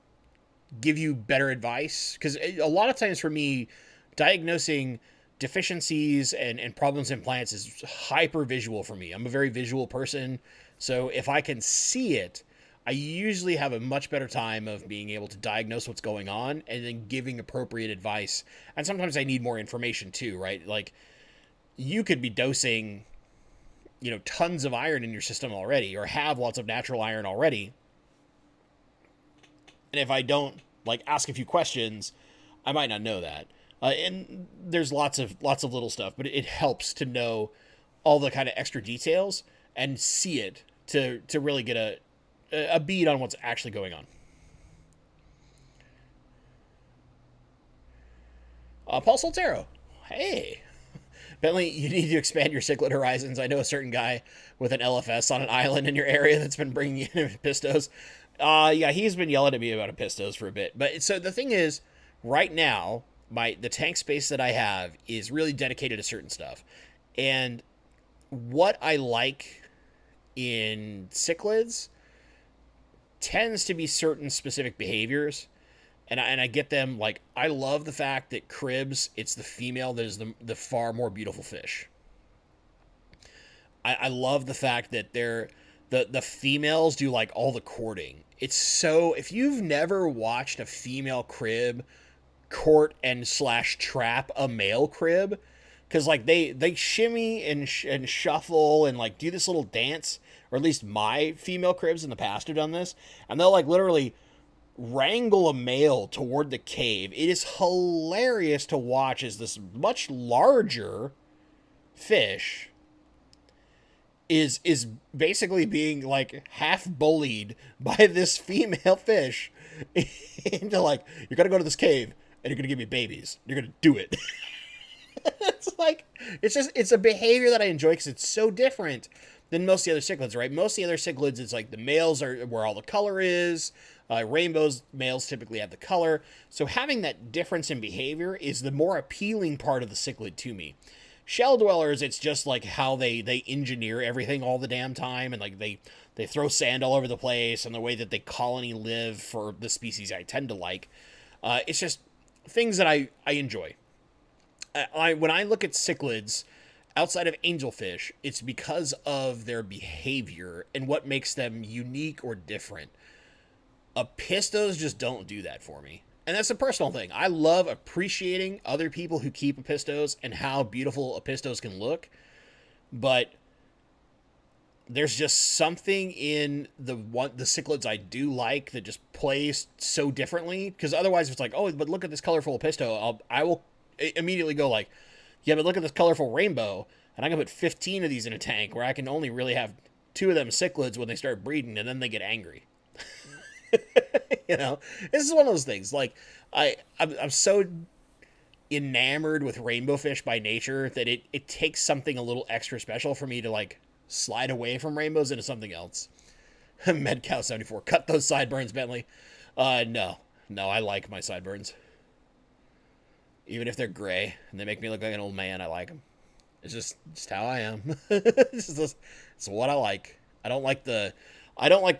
give you better advice. Because a lot of times for me, diagnosing deficiencies and problems in plants is hyper visual for me. I'm a very visual person, so if I can see it, I usually have a much better time of being able to diagnose what's going on and then giving appropriate advice. And sometimes I need more information too, right? Like, you could be dosing, tons of iron in your system already, or have lots of natural iron already. And if I don't like ask a few questions, I might not know that. And there's lots of little stuff, but it helps to know all the kind of extra details and see it to really get a bead on what's actually going on. Paul Soltero, hey. Bentley, you need to expand your cichlid horizons. I know a certain guy with an LFS on an island in your area that's been bringing in Apistos. Yeah, he's been yelling at me about Apistos for a bit. But so the thing is, right now, the tank space that I have is really dedicated to certain stuff. And what I like in cichlids tends to be certain specific behaviors. And I get them. Like, I love the fact that cribs, it's the female that is the far more beautiful fish. I love the fact that the females do like all the courting. It's so, if you've never watched a female crib court and / trap a male crib, because like they shimmy and shuffle and like do this little dance, or at least my female cribs in the past have done this, and they'll like literally wrangle a male toward the cave. It is hilarious to watch as this much larger fish is basically being like half bullied by this female fish into like, you're gonna go to this cave and you're gonna give me babies. You're gonna do it. It's like, it's a behavior that I enjoy because it's so different than most of the other cichlids, right? Most of the other cichlids, it's like the males are where all the color is. Rainbows, males typically have the color. So having that difference in behavior is the more appealing part of the cichlid to me. Shell dwellers, it's just like how they engineer everything all the damn time, and like they throw sand all over the place, and the way that they colony live for the species I tend to like. It's just things that I enjoy. When I look at cichlids, outside of angelfish, it's because of their behavior and what makes them unique or different. Apistos just don't do that for me. And that's a personal thing. I love appreciating other people who keep Apistos and how beautiful Apistos can look. But there's just something in the cichlids I do like that just plays so differently. Because otherwise, if it's like, oh, but look at this colorful Apisto, I will immediately go like, yeah, but look at this colorful rainbow. And I can put 15 of these in a tank where I can only really have 2 of them cichlids when they start breeding, and then they get angry. This is one of those things. Like, I'm so enamored with rainbow fish by nature that it takes something a little extra special for me to like slide away from rainbows into something else. Medcow74, cut those sideburns, Bentley. No, I like my sideburns. Even if they're gray and they make me look like an old man, I like them. It's just how I am. It's what I like. I don't like the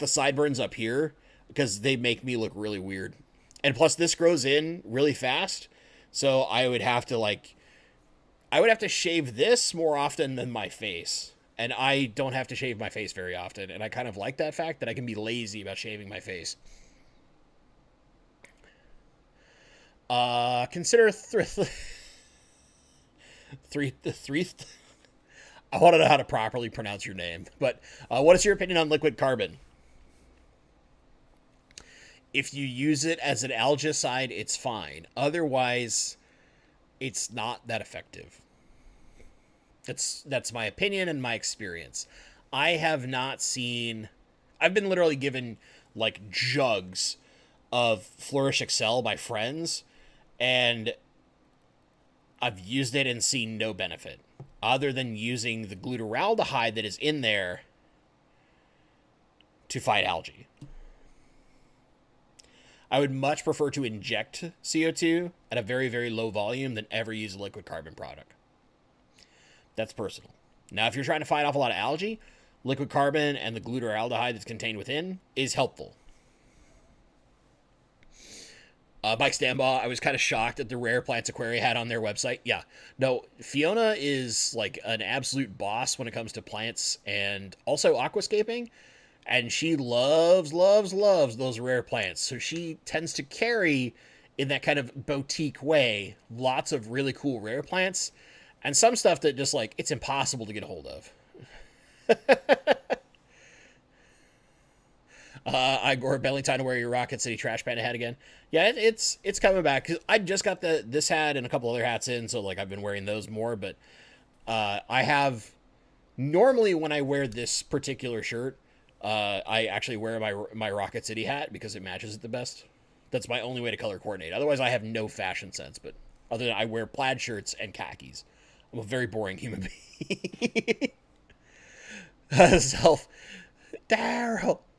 sideburns up here because they make me look really weird. And plus this grows in really fast. So I would have to shave this more often than my face. And I don't have to shave my face very often. And I kind of like that fact that I can be lazy about shaving my face. Consider I want to know how to properly pronounce your name. But what is your opinion on liquid carbon? If you use it as an algicide, it's fine. Otherwise, it's not that effective. That's my opinion and my experience. I have not seen... I've been literally given, like, jugs of Flourish Excel by friends, and I've used it and seen no benefit other than using the glutaraldehyde that is in there to fight algae. I would much prefer to inject CO2 at a very, very low volume than ever use a liquid carbon product. That's personal. Now, if you're trying to fight off a lot of algae, liquid carbon and the glutaraldehyde that's contained within is helpful. Mike Stambaugh, I was kind of shocked at the rare plants Aquaria had on their website. Yeah, no, Fiona is like an absolute boss when it comes to plants and also aquascaping. And she loves, loves, loves those rare plants. So she tends to carry, in that kind of boutique way, lots of really cool rare plants. And some stuff that just, like, it's impossible to get a hold of. Igor Bellington, wear your Rocket City Trash Panda hat again. Yeah, it's coming back. 'Cause I just got this hat and a couple other hats in, so, like, I've been wearing those more. But I have... Normally, when I wear this particular shirt, I actually wear my Rocket City hat because it matches it the best. That's my only way to color coordinate. Otherwise, I have no fashion sense. But other than I wear plaid shirts and khakis. I'm a very boring human being.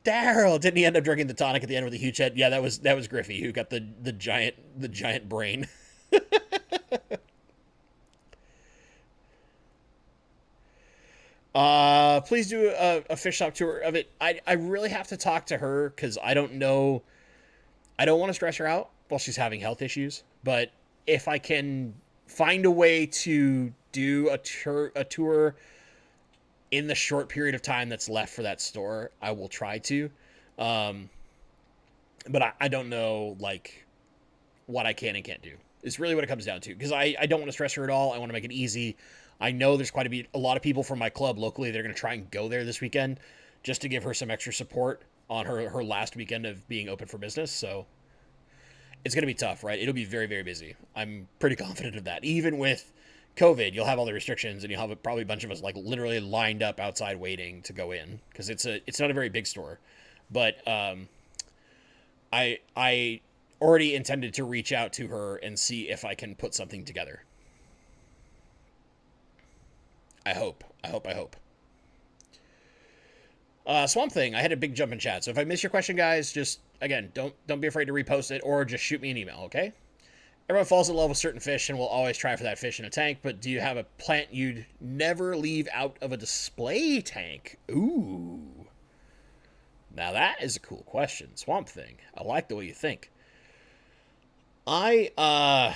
Daryl, didn't he end up drinking the tonic at the end with a huge head? Yeah, that was Griffey who got the giant brain. Please do a fish shop tour of it. I really have to talk to her because I don't know. I don't want to stress her out while she's having health issues. But if I can find a way to do a tour in the short period of time that's left for that store, I will try to. But I don't know, like, what I can and can't do. It's really what it comes down to. Because I don't want to stress her at all. I want to make it easy. I know there's quite a lot of people from my club locally that are going to try and go there this weekend just to give her some extra support on her last weekend of being open for business. So it's going to be tough, right? It'll be very, very busy. I'm pretty confident of that. Even with COVID, you'll have all the restrictions and you'll have probably a bunch of us like literally lined up outside waiting to go in because it's not a very big store. But I already intended to reach out to her and see if I can put something together. I hope. Swamp Thing, I had a big jump in chat. So if I miss your question, guys, just, again, don't be afraid to repost it or just shoot me an email, okay? Everyone falls in love with certain fish and will always try for that fish in a tank, but do you have a plant you'd never leave out of a display tank? Ooh. Now that is a cool question, Swamp Thing. I like the way you think. I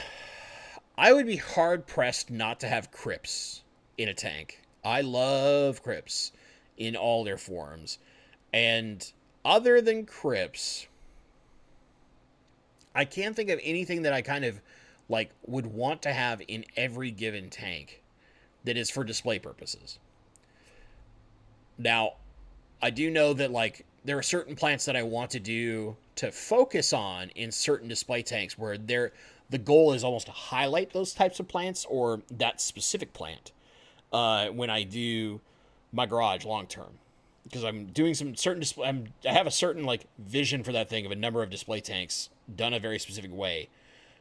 would be hard-pressed not to have crypts in a tank. I love crypts in all their forms. And other than crypts, I can't think of anything that I kind of like would want to have in every given tank that is for display purposes. Now, I do know that like there are certain plants that I want to do to focus on in certain display tanks where the goal is almost to highlight those types of plants or that specific plant when I do my garage long term. Because I'm doing some certain display, I have a certain like vision for that thing of a number of display tanks done a very specific way.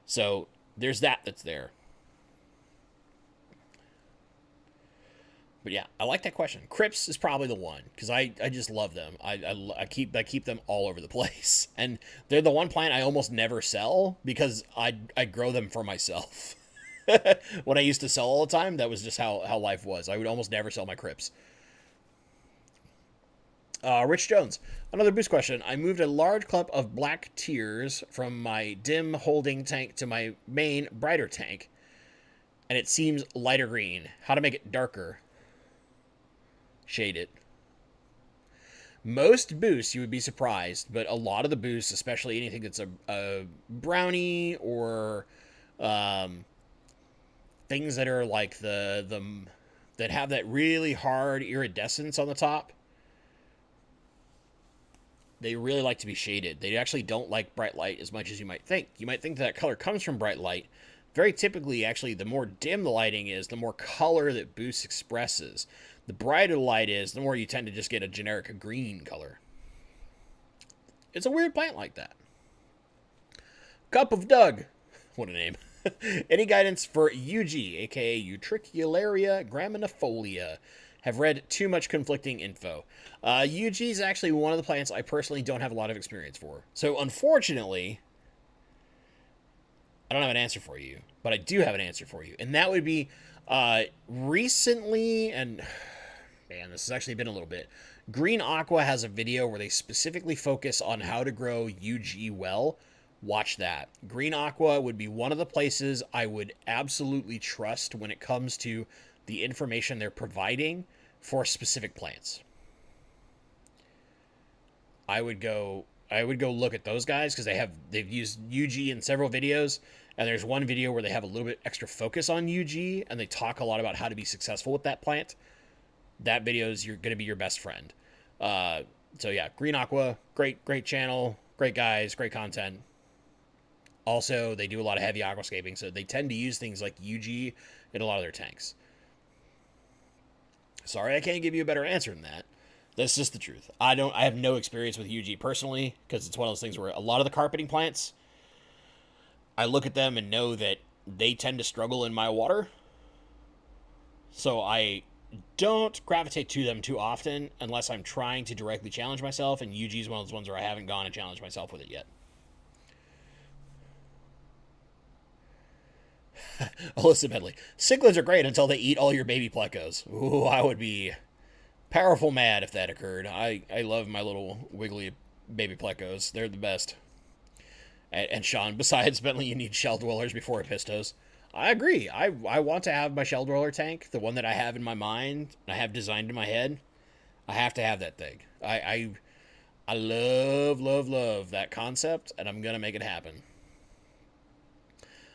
So there's that's there. But yeah, I like that question. Crypts is probably the one because I just love them. I keep them all over the place, and they're the one plant I almost never sell because I grow them for myself. When I used to sell all the time, that was just how life was. I would almost never sell my crypts. Rich Jones, another boost question. I moved a large clump of black tears from my dim holding tank to my main brighter tank, and it seems lighter green. How to make it darker? Shade it. Most boosts, you would be surprised, but a lot of the boosts, especially anything that's a brownie or things that are like the that have that really hard iridescence on the top, they really like to be shaded. They actually don't like bright light as much as you might think. You might think that color comes from bright light. Very typically, actually, the more dim the lighting is, the more color that boost expresses. The brighter the light is, the more you tend to just get a generic green color. It's a weird plant like that. Cup of Doug. What a name. Any guidance for UG, aka Utricularia graminifolia? Have read too much conflicting info. UG is actually one of the plants I personally don't have a lot of experience for. So unfortunately, I don't have an answer for you, but I do have an answer for you. And that would be recently, and man, this has actually been a little bit. Green Aqua has a video where they specifically focus on how to grow UG well. Watch that. Green Aqua would be one of the places I would absolutely trust when it comes to the information they're providing for specific plants. I would go look at those guys because they've used UG in several videos, and there's one video where they have a little bit extra focus on UG and they talk a lot about how to be successful with that plant. That video is going to be your best friend. So yeah, Green Aqua, great channel, great guys, great content. Also, they do a lot of heavy aquascaping, so they tend to use things like UG in a lot of their tanks. Sorry, I can't give you a better answer than that. That's just the truth. I have no experience with UG personally, because it's one of those things where a lot of the carpeting plants, I look at them and know that they tend to struggle in my water. So I don't gravitate to them too often unless I'm trying to directly challenge myself, and UG is one of those ones where I haven't gone and challenged myself with it yet. Alyssa Medley. Cichlids are great until they eat all your baby plecos. Ooh, I would be powerful mad if that occurred. I love my little wiggly baby plecos. They're the best. And Sean, besides Bentley, you need shell dwellers before Apistos. I agree. I want to have my shell dweller tank, the one that I have in my mind, I have designed in my head. I have to have that thing. I love that concept, and I'm going to make it happen.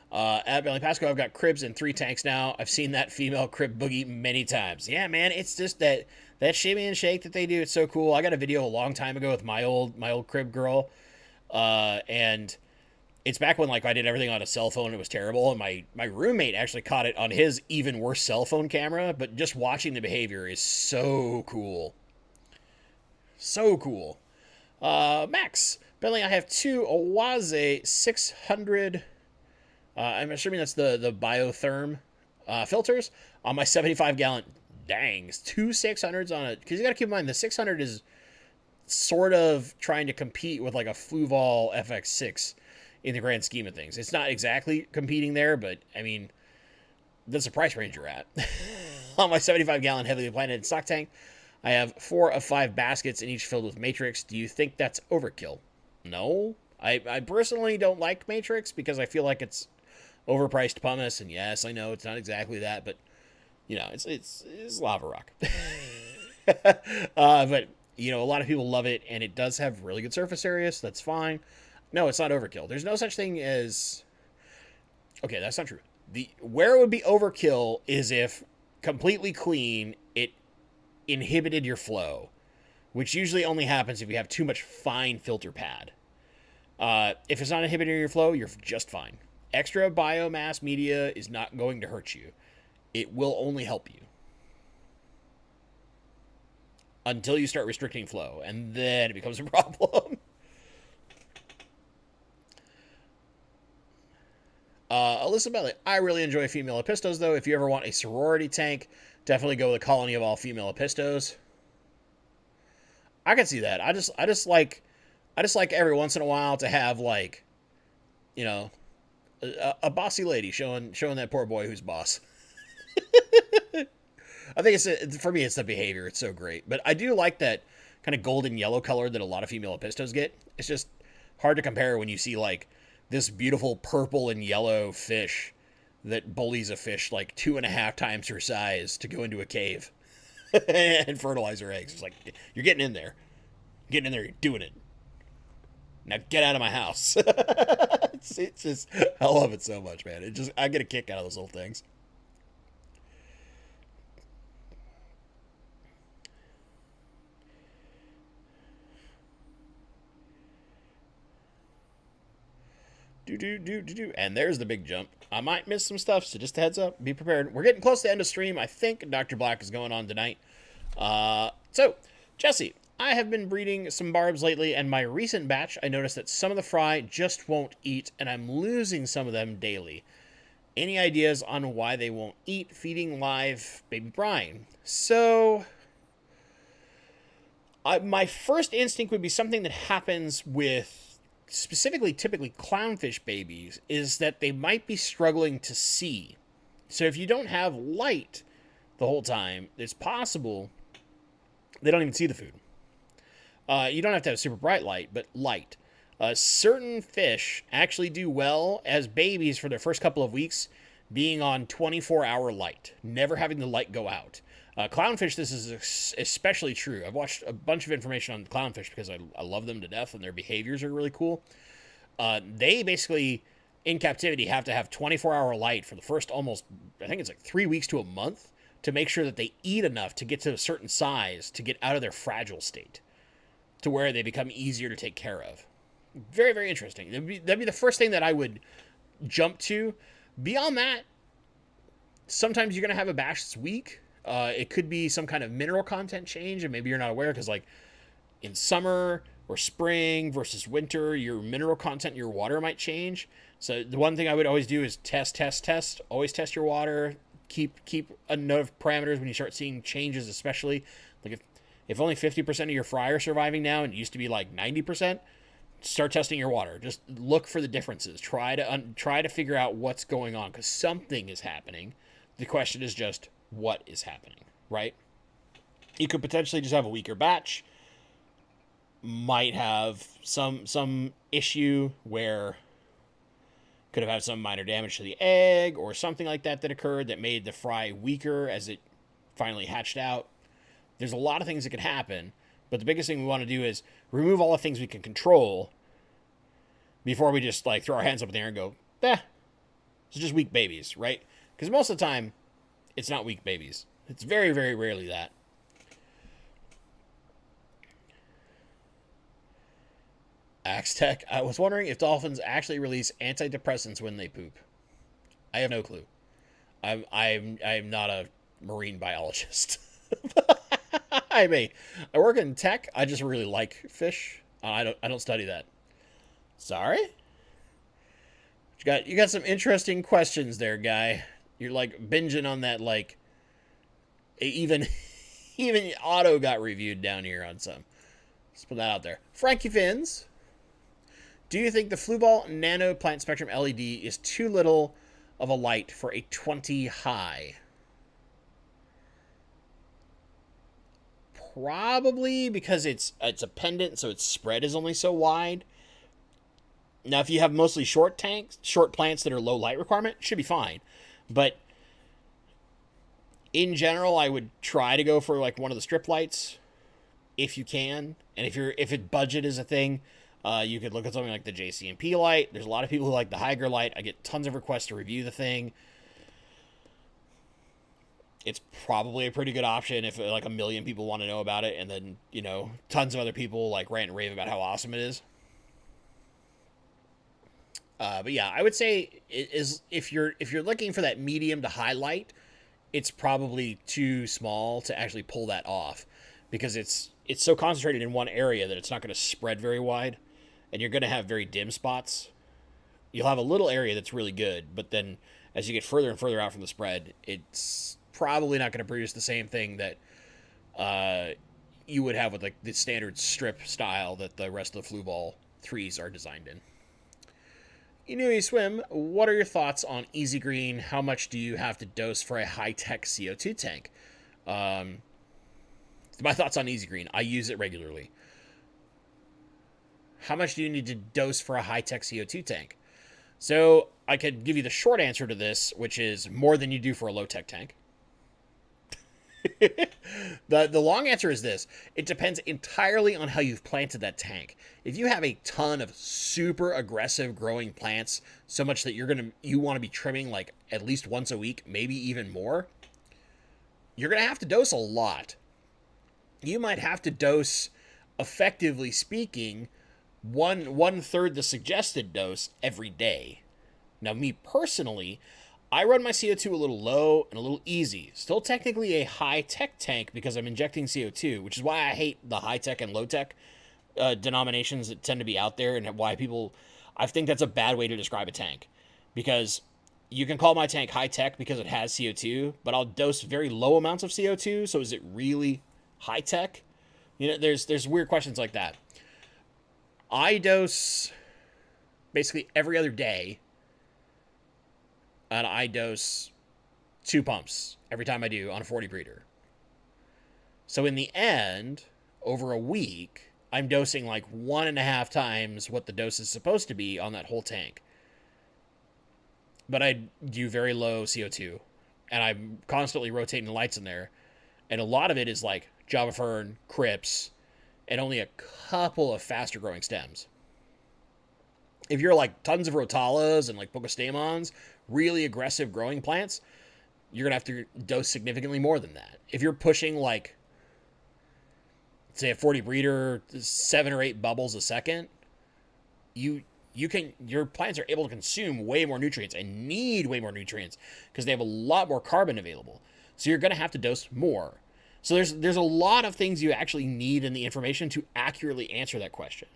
At Bentley Pasco, I've got cribs in 3 tanks now. I've seen that female crib boogie many times. Yeah, man, it's just that shimmy and shake that they do. It's so cool. I got a video a long time ago with my old crib girl, and it's back when like I did everything on a cell phone and it was terrible, and my roommate actually caught it on his even worse cell phone camera, but just watching the behavior is so cool. So cool. Max, Bentley, I have 2 Owaze 600... I'm assuming that's the biotherm filters on my 75-gallon. Dang, 2 600s on it. Because you got to keep in mind, the 600 is sort of trying to compete with like a Fluval FX6 in the grand scheme of things. It's not exactly competing there, but I mean, that's the price range you're at. On my 75-gallon heavily planted stock tank, I have 4 of 5 baskets, and each filled with matrix. Do you think that's overkill? No. I personally don't like matrix because I feel like it's overpriced pumice, and yes, I know it's not exactly that, but you know, it's lava rock. But you know, a lot of people love it, and it does have really good surface area, so that's fine. No, it's not overkill. There's no such thing as... Okay, that's not true. Where it would be overkill is if completely clean, it inhibited your flow, which usually only happens if you have too much fine filter pad. If it's not inhibiting your flow, you're just fine. Extra biomass media is not going to hurt you. It will only help you. Until you start restricting flow, and then it becomes a problem. Alyssa Belly, I really enjoy female Apistos, though. If you ever want a sorority tank, definitely go with a colony of all female Apistos. I can see that. I just like every once in a while to have, like, you know, a bossy lady showing that poor boy who's boss. I think for me, it's the behavior. It's so great. But I do like that kind of golden yellow color that a lot of female Apistos get. It's just hard to compare when you see like this beautiful purple and yellow fish that bullies a fish like 2.5 times her size to go into a cave and fertilize her eggs. It's like, you're getting in there. Getting in there, you're doing it. Now get out of my house. It's just, I love it so much, man. I get a kick out of those little things. And there's the big jump. I might miss some stuff, so just a heads up. Be prepared. We're getting close to the end of stream. I think Dr. Black is going on tonight. So, Jesse, I have been breeding some barbs lately, and my recent batch, I noticed that some of the fry just won't eat, and I'm losing some of them daily. Any ideas on why they won't eat feeding live baby brine? So, my first instinct would be something that happens with specifically, typically clownfish babies, is that they might be struggling to see. So if you don't have light the whole time, it's possible they don't even see the food. You don't have to have super bright light, but light. Certain fish actually do well as babies for their first couple of weeks being on 24-hour light, never having the light go out. Clownfish, this is especially true. I've watched a bunch of information on clownfish because I love them to death and their behaviors are really cool. They basically, in captivity, have to have 24-hour light for the first almost, I think it's like 3 weeks to a month, to make sure that they eat enough to get to a certain size to get out of their fragile state to where they become easier to take care of. Very, very interesting. That'd be the first thing that I would jump to. Beyond that, sometimes you're going to have a batch that's weak. It could be some kind of mineral content change, and maybe you're not aware because, like, in summer or spring versus winter, your mineral content in your water might change. So the one thing I would always do is test. Always test your water. Keep a note of parameters when you start seeing changes, especially like if only 50% of your fry are surviving now and it used to be like 90%. Start testing your water. Just look for the differences. Try to figure out what's going on because something is happening. The question is just what is happening, right? You could potentially just have a weaker batch. Might have some issue where could have had some minor damage to the egg or something like that occurred that made the fry weaker as it finally hatched out. There's a lot of things that could happen, but the biggest thing we want to do is remove all the things we can control before we just like throw our hands up in the air and go, it's just weak babies, right? Because most of the time, it's not weak babies. It's very, very rarely that. Axtech, I was wondering if dolphins actually release antidepressants when they poop. I have no clue. I'm not a marine biologist. I work in tech. I just really like fish. I don't study that. Sorry? You got some interesting questions there, guy. You're like binging on that, like even Otto got reviewed down here on some. Let's put that out there. Frankie Fins. Do you think the Fluval Nano Plant Spectrum LED is too little of a light for a 20 high? Probably because it's a pendant, so its spread is only so wide. Now, if you have mostly short plants that are low light requirement, it should be fine. But in general, I would try to go for like one of the strip lights if you can. And if it budget is a thing, you could look at something like the JCMP light. There's a lot of people who like the Hygrophila light. I get tons of requests to review the thing. It's probably a pretty good option if like a million people want to know about it, and then tons of other people like rant and rave about how awesome it is. But yeah, I would say it is if you're looking for that medium to high light, it's probably too small to actually pull that off because it's so concentrated in one area that it's not going to spread very wide, and you're going to have very dim spots. You'll have a little area that's really good, but then as you get further and further out from the spread, it's probably not going to produce the same thing that you would have with like the standard strip style that the rest of the Fluval 3s are designed in. Inui Swim, what are your thoughts on Easy Green? How much do you have to dose for a high-tech CO2 tank? My thoughts on Easy Green. I use it regularly. How much do you need to dose for a high-tech CO2 tank? So I could give you the short answer to this, which is more than you do for a low-tech tank. The long answer is this. It depends entirely on how you've planted that tank. If you have a ton of super aggressive growing plants, so much that you want to be trimming like at least once a week, maybe even more, you're going to have to dose a lot. You might have to dose, effectively speaking, one third the suggested dose every day. Now, me personally, I run my CO2 a little low and a little easy. Still technically a high-tech tank because I'm injecting CO2, which is why I hate the high-tech and low-tech denominations that tend to be out there, and why people... I think that's a bad way to describe a tank. Because you can call my tank high-tech because it has CO2, but I'll dose very low amounts of CO2, so is it really high-tech? You know, there's weird questions like that. I dose basically every other day, and I dose 2 pumps every time I do on a 40 breeder. So in the end, over a week, I'm dosing like 1.5 times what the dose is supposed to be on that whole tank. But I do very low CO2, and I'm constantly rotating the lights in there, and a lot of it is like Java Fern, Crips, and only a couple of faster growing stems. If you're like tons of Rotalas and like Pocostemons, really aggressive growing plants, you're going to have to dose significantly more than that. If you're pushing like, say, a 40 breeder, 7 or 8 bubbles a second, your plants are able to consume way more nutrients and need way more nutrients because they have a lot more carbon available. So you're going to have to dose more. So there's a lot of things you actually need in the information to accurately answer that question.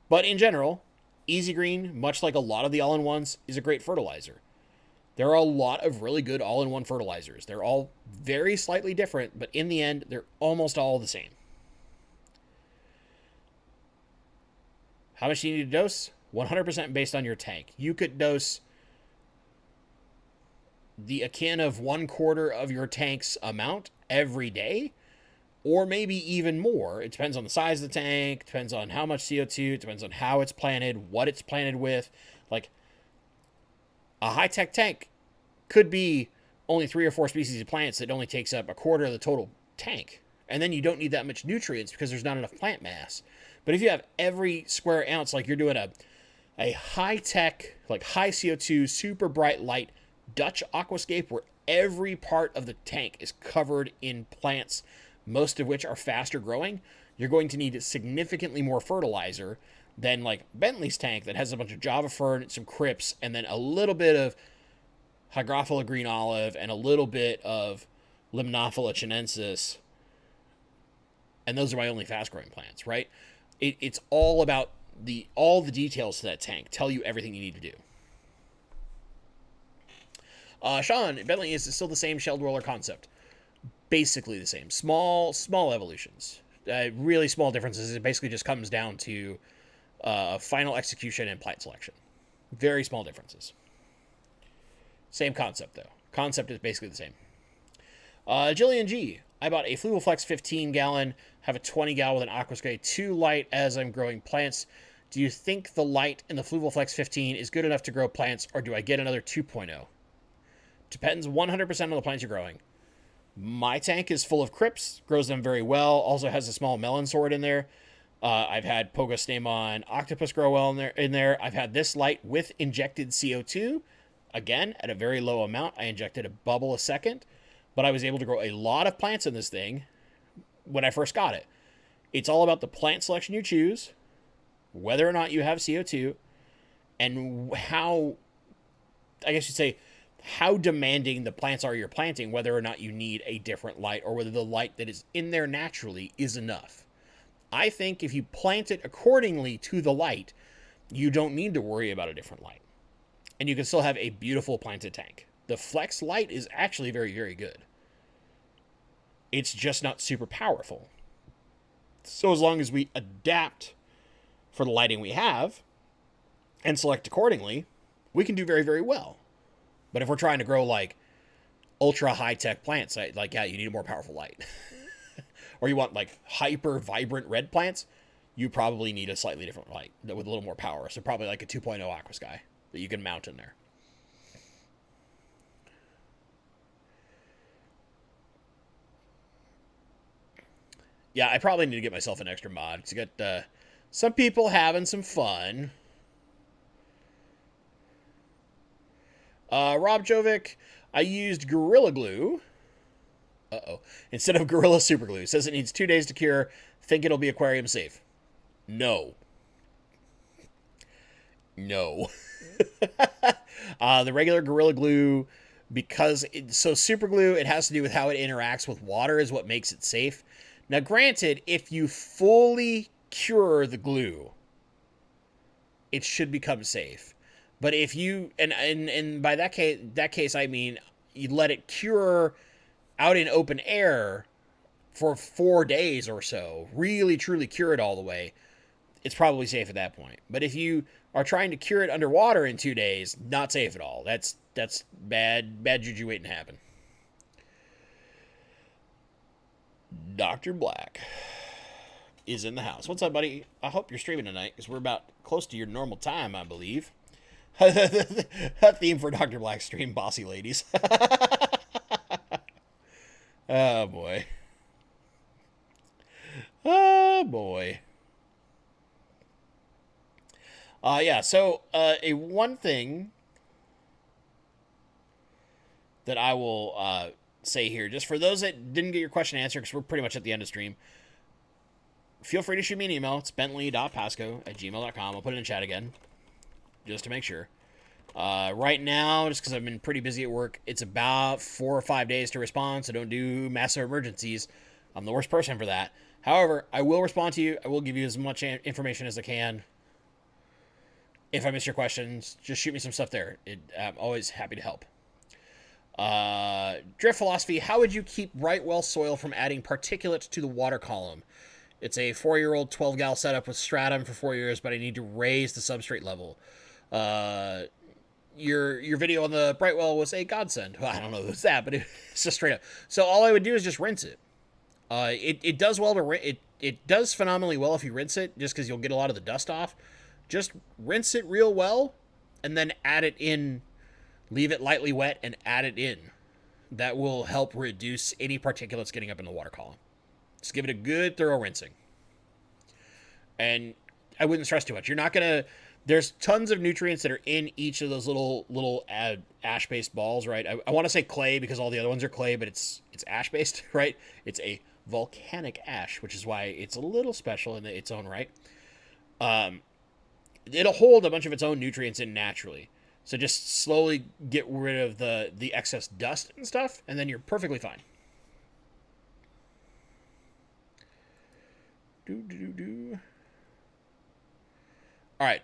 But in general, Easy Green, much like a lot of the all-in-ones, is a great fertilizer. There are a lot of really good all-in-one fertilizers. They're all very slightly different, but in the end, they're almost all the same. How much do you need to dose? 100% based on your tank. You could dose the akin of 1/4 of your tank's amount every day, or maybe even more. It depends on the size of the tank, depends on how much CO2, depends on how it's planted, what it's planted with. Like, a high-tech tank could be only 3 or 4 species of plants that only takes up 1/4 of the total tank. And then you don't need that much nutrients because there's not enough plant mass. But if you have every square ounce, like you're doing a high-tech, like high CO2, super bright light Dutch aquascape where every part of the tank is covered in plants, most of which are faster growing, you're going to need significantly more fertilizer than like Bentley's tank that has a bunch of Java Fern, some Crips, and then a little bit of Hygrophila green olive and a little bit of Limnophila chinensis. And those are my only fast growing plants, right? It's all about all the details to that tank tell you everything you need to do. Sean, Bentley, is it still the same shelled roller concept? Basically the same. Small evolutions. Really small differences. It basically just comes down to final execution and plant selection. Very small differences. Same concept, though. Concept is basically the same. Jillian G. I bought a Fluval Flex 15 gallon, have a 20 gal with an aquascape, too light as I'm growing plants. Do you think the light in the Fluval Flex 15 is good enough to grow plants, or do I get another 2.0? Depends 100% on the plants you're growing. My tank is full of Crips, grows them very well, also has a small melon sword in there. I've had Pogostemon octopus grow well in there. I've had this light with injected CO2. Again, at a very low amount. I injected a bubble a second, but I was able to grow a lot of plants in this thing when I first got it. It's all about the plant selection you choose, whether or not you have CO2, and how, I guess you'd say, how demanding the plants are you're planting, whether or not you need a different light or whether the light that is in there naturally is enough. I think if you plant it accordingly to the light, you don't need to worry about a different light. And you can still have a beautiful planted tank. The Flex light is actually very, very good. It's just not super powerful. So as long as we adapt for the lighting we have and select accordingly, we can do very, very well. But if we're trying to grow like ultra high-tech plants, like, yeah, you need a more powerful light. Or you want like hyper vibrant red plants, you probably need a slightly different light with a little more power. So probably like a 2.0 Aquasky that you can mount in there. Yeah, I probably need to get myself an extra mod to get some people having some fun. Rob Jovic, I used Gorilla Glue. Instead of Gorilla Super Glue. Says it needs 2 days to cure. Think it'll be aquarium safe. No. No. The regular Gorilla Glue, because so super glue, it has to do with how it interacts with water is what makes it safe. Now, granted, if you fully cure the glue, it should become safe. But if you and by that case I mean you let it cure out in open air for 4 days or so, really truly cure it all the way, it's probably safe at that point. But if you are trying to cure it underwater in 2 days, not safe at all. That's bad juju waiting to happen. Dr. Black is in the house. What's up, buddy? I hope you're streaming tonight because we're about close to your normal time, I believe. A theme for Dr. Black's stream, bossy ladies. Oh, boy. Oh, boy. Yeah, so one thing that I will say here, just for those that didn't get your question answered, because we're pretty much at the end of stream, feel free to shoot me an email. It's bentley.pasco@gmail.com. I'll put it in the chat again, just to make sure. Right now, just because I've been pretty busy at work, it's about 4 or 5 days to respond, so don't do massive emergencies. I'm the worst person for that. However, I will respond to you. I will give you as much information as I can. If I miss your questions, just shoot me some stuff there. I'm always happy to help. Drift Philosophy, how would you keep right well soil from adding particulate to the water column? It's a 4-year-old 12-gal setup with stratum for 4 years, but I need to raise the substrate level. Your video on the Brightwell was a godsend. Well, I don't know if it's that, but it's just straight up. So all I would do is just rinse it. It does well to it does phenomenally well if you rinse it, just because you'll get a lot of the dust off. Just rinse it real well, and then add it in. Leave it lightly wet and add it in. That will help reduce any particulates getting up in the water column. Just give it a good thorough rinsing. And I wouldn't stress too much. You're not gonna. There's tons of nutrients that are in each of those little ash-based balls, right? I want to say clay because all the other ones are clay, but it's ash-based, right? It's a volcanic ash, which is why it's a little special in its own right. It'll hold a bunch of its own nutrients in naturally. So just slowly get rid of the excess dust and stuff, and then you're perfectly fine. All right,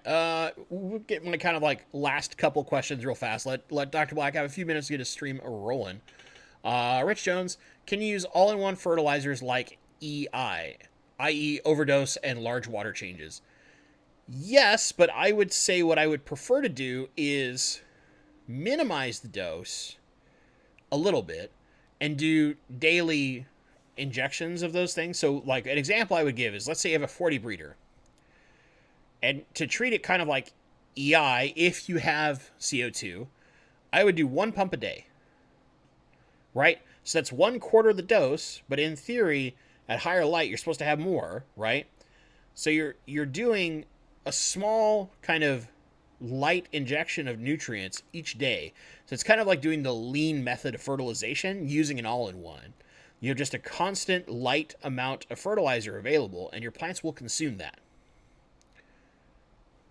we'll get my kind of like last couple questions real fast. Let Dr. Black have a few minutes to get his stream rolling. Rich Jones, can you use all-in-one fertilizers like EI, i.e. overdose and large water changes? Yes, but I would say what I would prefer to do is minimize the dose a little bit and do daily injections of those things. So like an example I would give is, let's say you have a 40 breeder. And to treat it kind of like EI, if you have CO2, I would do 1 pump a day, right? So that's 1/4 the dose, but in theory, at higher light, you're supposed to have more, right? So you're doing a small kind of light injection of nutrients each day. So it's kind of like doing the lean method of fertilization using an all-in-one. You have just a constant light amount of fertilizer available, and your plants will consume that.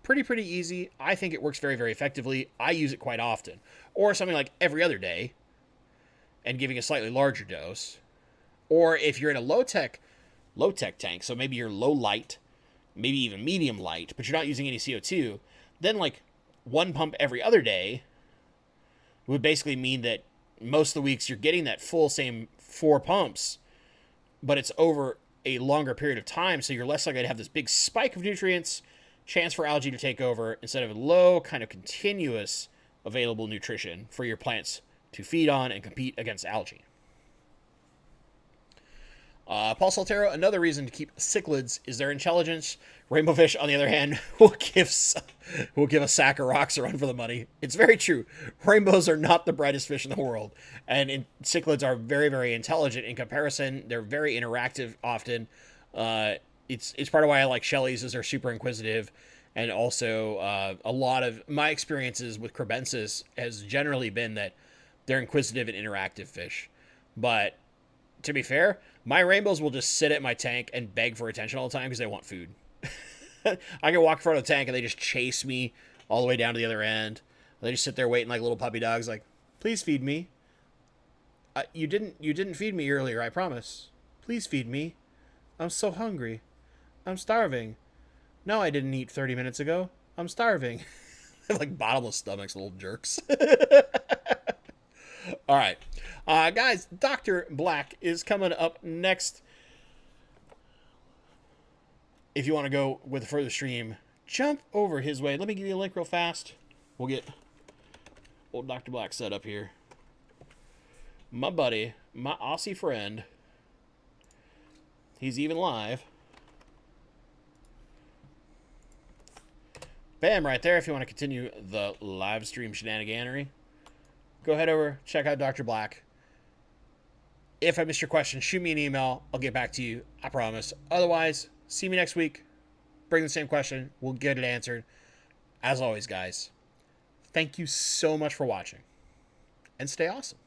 Pretty easy. I think it works very, very effectively. I use it quite often. Or something like every other day and giving a slightly larger dose. Or if you're in a low-tech tank, so maybe you're low light, maybe even medium light, but you're not using any CO2, then like 1 pump every other day would basically mean that most of the weeks you're getting that full same 4 pumps, but it's over a longer period of time, so you're less likely to have this big spike of nutrients, chance for algae to take over, instead of low, kind of continuous available nutrition for your plants to feed on and compete against algae. Paul Soltero, another reason to keep cichlids is their intelligence. Rainbow fish, on the other hand, will give a sack of rocks a run for the money. It's very true. Rainbows are not the brightest fish in the world, and cichlids are very, very intelligent in comparison. They're very interactive often. It's part of why I like Shelleys, is they're super inquisitive, and also a lot of my experiences with crebensis has generally been that they're inquisitive and interactive fish. But to be fair, my rainbows will just sit at my tank and beg for attention all the time because they want food. I can walk in front of the tank and they just chase me all the way down to the other end. They just sit there waiting like little puppy dogs, like, please feed me. You didn't feed me earlier, I promise. Please feed me. I'm so hungry. I'm starving. No, I didn't eat 30 minutes ago. I'm starving. They have like bottomless stomachs, little jerks. All right. Guys, Dr. Black is coming up next. If you want to go with a further stream, jump over his way. Let me give you a link real fast. We'll get old Dr. Black set up here. My buddy, my Aussie friend. He's even live. Bam, right there. If you want to continue the live stream shenaniganery, go head over, check out Dr. Black. If I missed your question, shoot me an email. I'll get back to you. I promise. Otherwise, see me next week. Bring the same question. We'll get it answered. As always, guys, thank you so much for watching. And stay awesome.